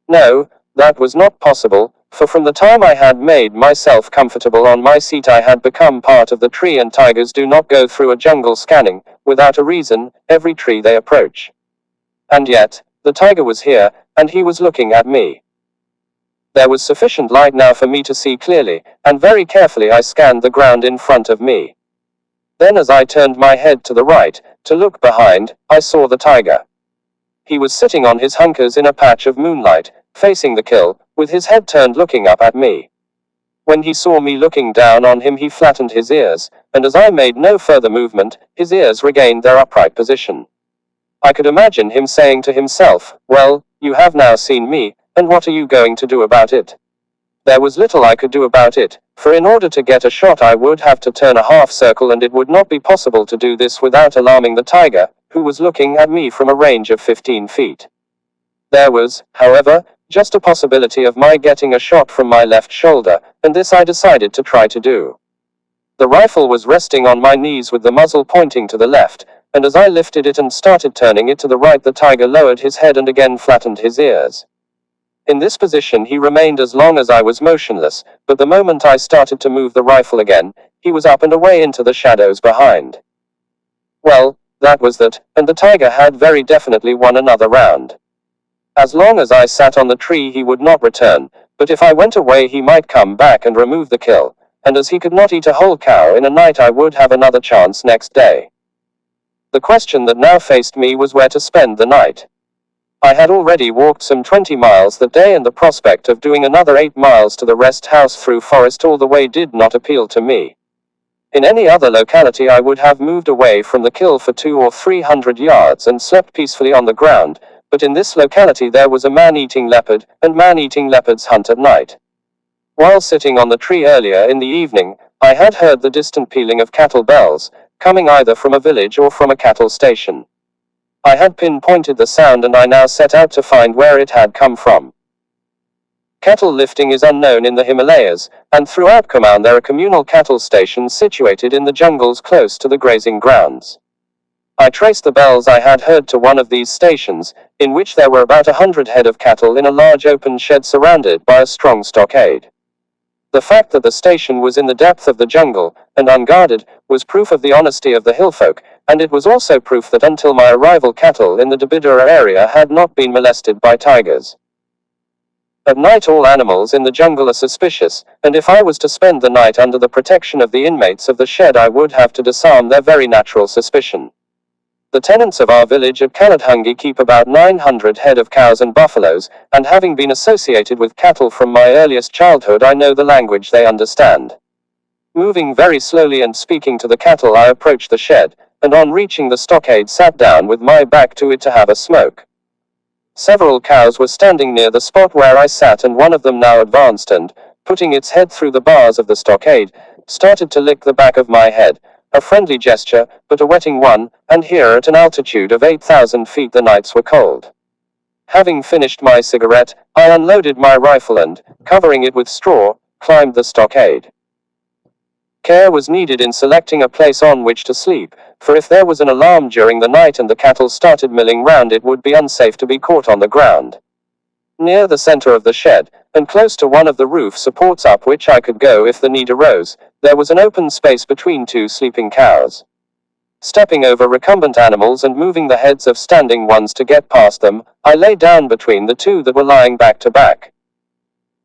No, that was not possible, for from the time I had made myself comfortable on my seat I had become part of the tree, and tigers do not go through a jungle scanning, without a reason, every tree they approach. And yet, the tiger was here, and he was looking at me. There was sufficient light now for me to see clearly, and very carefully I scanned the ground in front of me. Then as I turned my head to the right, to look behind, I saw the tiger. He was sitting on his hunkers in a patch of moonlight, facing the kill, with his head turned looking up at me. When he saw me looking down on him, he flattened his ears, and as I made no further movement, his ears regained their upright position. I could imagine him saying to himself, "Well, you have now seen me, and what are you going to do about it?" There was little I could do about it, for in order to get a shot I would have to turn a half circle, and it would not be possible to do this without alarming the tiger, who was looking at me from a range of 15 feet. There was, however, just a possibility of my getting a shot from my left shoulder, and this I decided to try to do. The rifle was resting on my knees with the muzzle pointing to the left, and as I lifted it and started turning it to the right, the tiger lowered his head and again flattened his ears. In this position he remained as long as I was motionless, but the moment I started to move the rifle again, he was up and away into the shadows behind. Well, that was that, and the tiger had very definitely won another round. As long as I sat on the tree he would not return, but if I went away he might come back and remove the kill, and as he could not eat a whole cow in a night I would have another chance next day. The question that now faced me was where to spend the night. I had already walked some 20 miles that day, and the prospect of doing another 8 miles to the rest house through forest all the way did not appeal to me. In any other locality I would have moved away from the kill for 200 or 300 yards and slept peacefully on the ground, but in this locality there was a man-eating leopard, and man-eating leopards hunt at night. While sitting on the tree earlier in the evening, I had heard the distant pealing of cattle bells, coming either from a village or from a cattle station. I had pinpointed the sound, and I now set out to find where it had come from. Cattle lifting is unknown in the Himalayas, and throughout Kumaon there are communal cattle stations situated in the jungles close to the grazing grounds. I traced the bells I had heard to one of these stations, in which there were about 100 head of cattle in a large open shed surrounded by a strong stockade. The fact that the station was in the depth of the jungle, and unguarded, was proof of the honesty of the hillfolk, and it was also proof that until my arrival cattle in the Dabidura area had not been molested by tigers. At night all animals in the jungle are suspicious, and if I was to spend the night under the protection of the inmates of the shed I would have to disarm their very natural suspicion. The tenants of our village at Kaladhungi keep about 900 head of cows and buffaloes, and having been associated with cattle from my earliest childhood I know the language they understand. Moving very slowly and speaking to the cattle I approached the shed, and on reaching the stockade sat down with my back to it to have a smoke. Several cows were standing near the spot where I sat, and one of them now advanced and, putting its head through the bars of the stockade, started to lick the back of my head. A friendly gesture, but a wetting one, and here at an altitude of 8,000 feet the nights were cold. Having finished my cigarette, I unloaded my rifle and, covering it with straw, climbed the stockade. Care was needed in selecting a place on which to sleep, for if there was an alarm during the night and the cattle started milling round, it would be unsafe to be caught on the ground. Near the center of the shed, and close to one of the roof supports up which I could go if the need arose, there was an open space between two sleeping cows. Stepping over recumbent animals and moving the heads of standing ones to get past them, I lay down between the two that were lying back to back.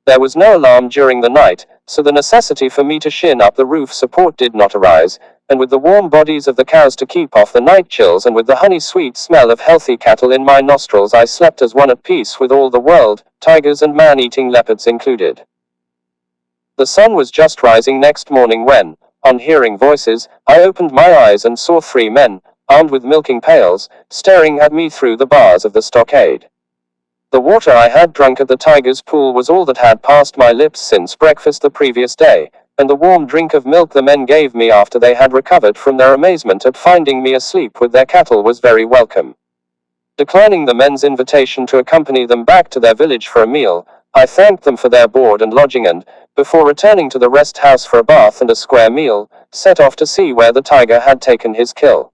There was no alarm during the night, so the necessity for me to shin up the roof support did not arise, and with the warm bodies of the cows to keep off the night chills and with the honey-sweet smell of healthy cattle in my nostrils, I slept as one at peace with all the world, tigers and man-eating leopards included. The sun was just rising next morning when, on hearing voices, I opened my eyes and saw 3 men, armed with milking pails, staring at me through the bars of the stockade. The water I had drunk at the tiger's pool was all that had passed my lips since breakfast the previous day, and the warm drink of milk the men gave me after they had recovered from their amazement at finding me asleep with their cattle was very welcome. Declining the men's invitation to accompany them back to their village for a meal, I thanked them for their board and lodging and, before returning to the rest house for a bath and a square meal, set off to see where the tiger had taken his kill.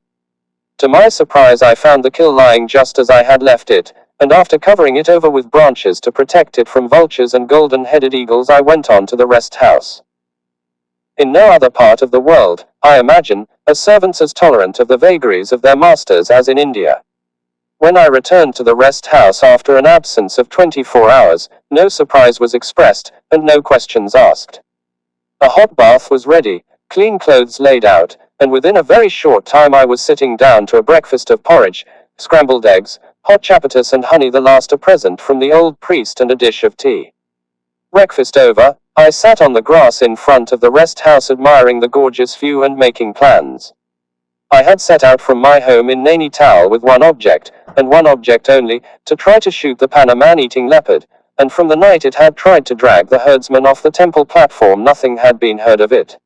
To my surprise, I found the kill lying just as I had left it, and after covering it over with branches to protect it from vultures and golden-headed eagles, I went on to the rest house. In no other part of the world, I imagine, are servants as tolerant of the vagaries of their masters as in India. When I returned to the rest house after an absence of 24 hours, no surprise was expressed, and no questions asked. A hot bath was ready, clean clothes laid out, and within a very short time I was sitting down to a breakfast of porridge, scrambled eggs, hot chapatis and honey, the last a present from the old priest, and a dish of tea. Breakfast over, I sat on the grass in front of the rest house admiring the gorgeous view and making plans. I had set out from my home in Nainital with one object, and one object only, to try to shoot the man-eating leopard, and from the night it had tried to drag the herdsman off the temple platform, nothing had been heard of it.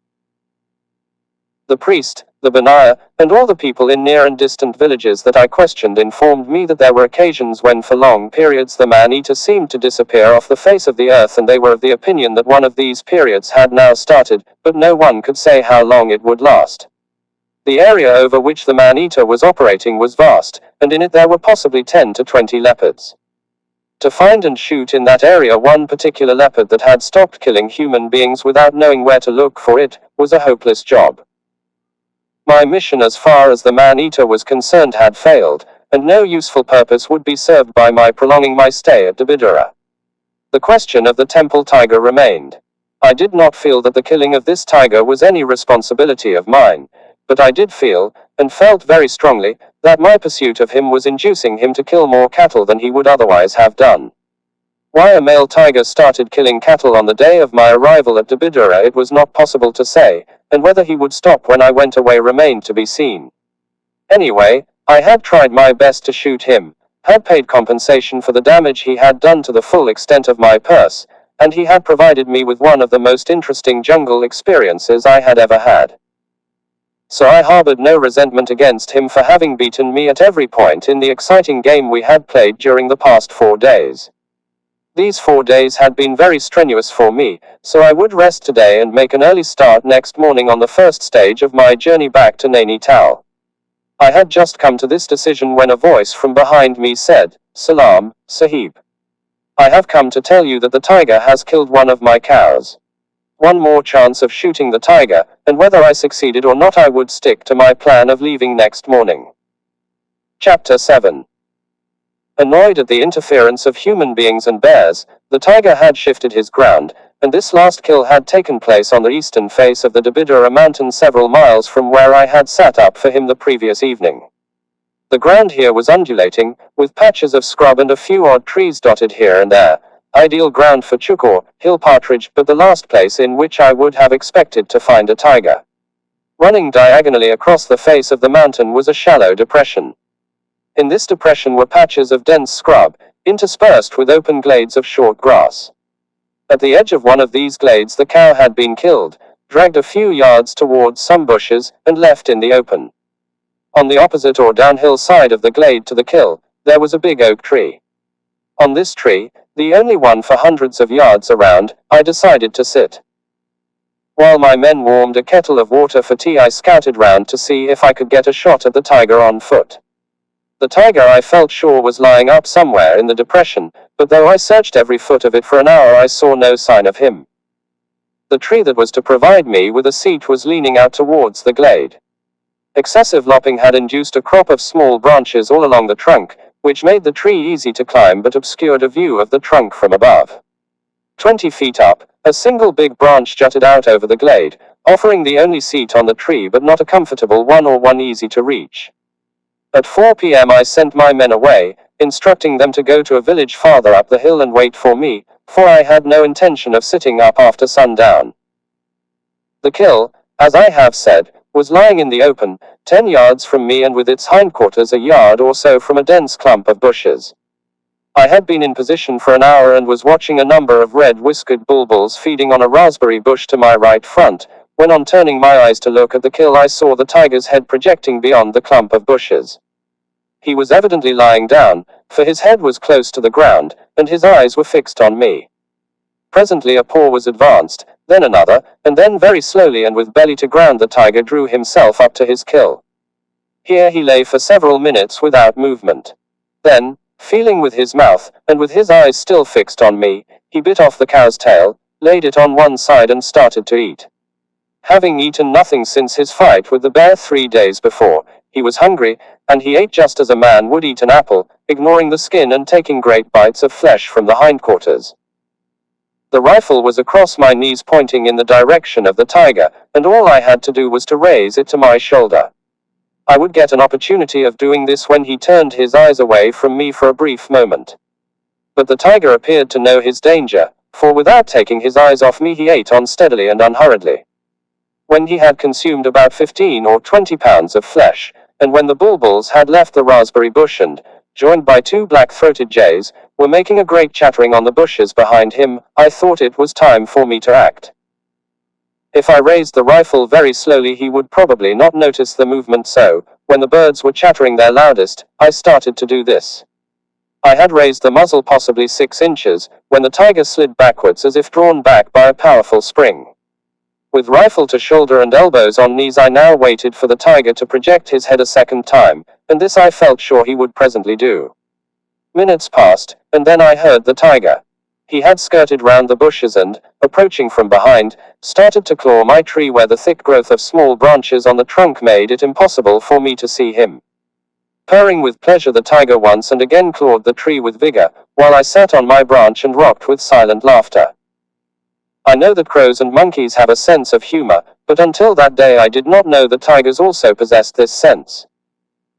The priest, the Banaya, and all the people in near and distant villages that I questioned informed me that there were occasions when for long periods the man-eater seemed to disappear off the face of the earth, and they were of the opinion that one of these periods had now started, but no one could say how long it would last. The area over which the man-eater was operating was vast, and in it there were possibly 10 to 20 leopards. To find and shoot in that area one particular leopard that had stopped killing human beings without knowing where to look for it, was a hopeless job. My mission as far as the man-eater was concerned had failed, and no useful purpose would be served by my prolonging my stay at Dabidura. The question of the temple tiger remained. I did not feel that the killing of this tiger was any responsibility of mine, but I did feel, and felt very strongly, that my pursuit of him was inducing him to kill more cattle than he would otherwise have done. Why a male tiger started killing cattle on the day of my arrival at Dabidura it was not possible to say, and whether he would stop when I went away remained to be seen. Anyway, I had tried my best to shoot him, had paid compensation for the damage he had done to the full extent of my purse, and he had provided me with one of the most interesting jungle experiences I had ever had. So I harbored no resentment against him for having beaten me at every point in the exciting game we had played during the past 4 days. These 4 days had been very strenuous for me, so I would rest today and make an early start next morning on the first stage of my journey back to Nainital. I had just come to this decision when a voice from behind me said, "Salam, Sahib. I have come to tell you that the tiger has killed one of my cows. One more chance of shooting the tiger, and whether I succeeded or not I would stick to my plan of leaving next morning." Chapter 7. Annoyed at the interference of human beings and bears, the tiger had shifted his ground, and this last kill had taken place on the eastern face of the Dabidura mountain several miles from where I had sat up for him the previous evening. The ground here was undulating, with patches of scrub and a few odd trees dotted here and there, ideal ground for chook or hill partridge, but the last place in which I would have expected to find a tiger. Running diagonally across the face of the mountain was a shallow depression. In this depression were patches of dense scrub, interspersed with open glades of short grass. At the edge of one of these glades the cow had been killed, dragged a few yards towards some bushes, and left in the open. On the opposite or downhill side of the glade to the kill, there was a big oak tree. On this tree, the only one for hundreds of yards around, I decided to sit. While my men warmed a kettle of water for tea, I scouted round to see if I could get a shot at the tiger on foot. The tiger, I felt sure, was lying up somewhere in the depression, but though I searched every foot of it for an hour, I saw no sign of him. The tree that was to provide me with a seat was leaning out towards the glade. Excessive lopping had induced a crop of small branches all along the trunk, which made the tree easy to climb but obscured a view of the trunk from above. 20 feet up, a single big branch jutted out over the glade, offering the only seat on the tree but not a comfortable one or one easy to reach. At 4 p.m. I sent my men away, instructing them to go to a village farther up the hill and wait for me, for I had no intention of sitting up after sundown. The kill, as I have said, was lying in the open, 10 yards from me and with its hindquarters a yard or so from a dense clump of bushes. I had been in position for an hour and was watching a number of red-whiskered bulbuls feeding on a raspberry bush to my right front, when on turning my eyes to look at the kill I saw the tiger's head projecting beyond the clump of bushes. He was evidently lying down, for his head was close to the ground, and his eyes were fixed on me. Presently a paw was advanced, then another, and then very slowly and with belly to ground the tiger drew himself up to his kill. Here he lay for several minutes without movement. Then, feeling with his mouth, and with his eyes still fixed on me, he bit off the cow's tail, laid it on one side and started to eat. Having eaten nothing since his fight with the bear 3 days before, he was hungry, and he ate just as a man would eat an apple, ignoring the skin and taking great bites of flesh from the hindquarters. The rifle was across my knees pointing in the direction of the tiger, and all I had to do was to raise it to my shoulder. I would get an opportunity of doing this when he turned his eyes away from me for a brief moment. But the tiger appeared to know his danger, for without taking his eyes off me he ate on steadily and unhurriedly. When he had consumed about 15 or 20 pounds of flesh, and when the bulbuls had left the raspberry bush and, joined by 2 black-throated jays, were making a great chattering on the bushes behind him, I thought it was time for me to act. If I raised the rifle very slowly he would probably not notice the movement, so, when the birds were chattering their loudest, I started to do this. I had raised the muzzle possibly 6 inches, when the tiger slid backwards as if drawn back by a powerful spring. With rifle to shoulder and elbows on knees I now waited for the tiger to project his head a second time, and this I felt sure he would presently do. Minutes passed, and then I heard the tiger. He had skirted round the bushes and, approaching from behind, started to claw my tree where the thick growth of small branches on the trunk made it impossible for me to see him. Purring with pleasure the tiger once and again clawed the tree with vigor, while I sat on my branch and rocked with silent laughter. I know that crows and monkeys have a sense of humor, but until that day I did not know that tigers also possessed this sense.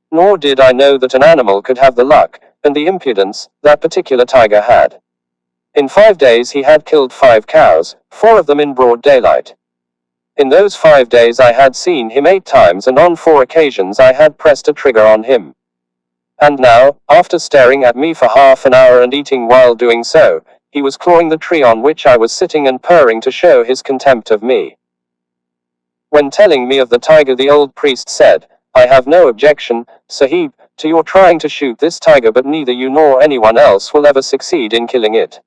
Nor did I know that an animal could have the luck, and the impudence, that particular tiger had. In 5 days he had killed 5 cows, 4 of them in broad daylight. In those 5 days I had seen him 8 times and on 4 occasions I had pressed a trigger on him. And now, after staring at me for half an hour and eating while doing so, he was clawing the tree on which I was sitting and purring to show his contempt of me. When telling me of the tiger the old priest said, "I have no objection, Sahib, to your trying to shoot this tiger, but neither you nor anyone else will ever succeed in killing it."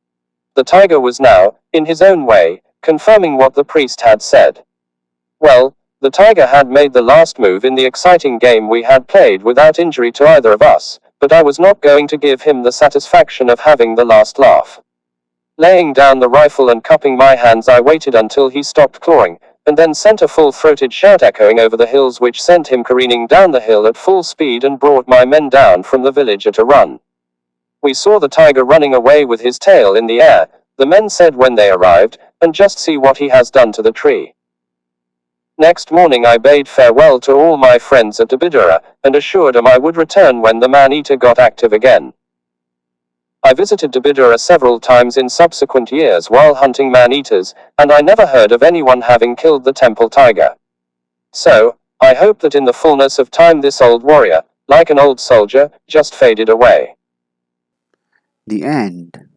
The tiger was now, in his own way, confirming what the priest had said. Well, the tiger had made the last move in the exciting game we had played without injury to either of us, but I was not going to give him the satisfaction of having the last laugh. Laying down the rifle and cupping my hands I waited until he stopped clawing, and then sent a full-throated shout echoing over the hills which sent him careening down the hill at full speed and brought my men down from the village at a run. We saw the tiger running away with his tail in the air, the men said when they arrived, and just see what he has done to the tree. Next morning I bade farewell to all my friends at Dabidura, and assured them I would return when the man-eater got active again. I visited Dabidura several times in subsequent years while hunting man-eaters, and I never heard of anyone having killed the temple tiger. So, I hope that in the fullness of time this old warrior, like an old soldier, just faded away. The end.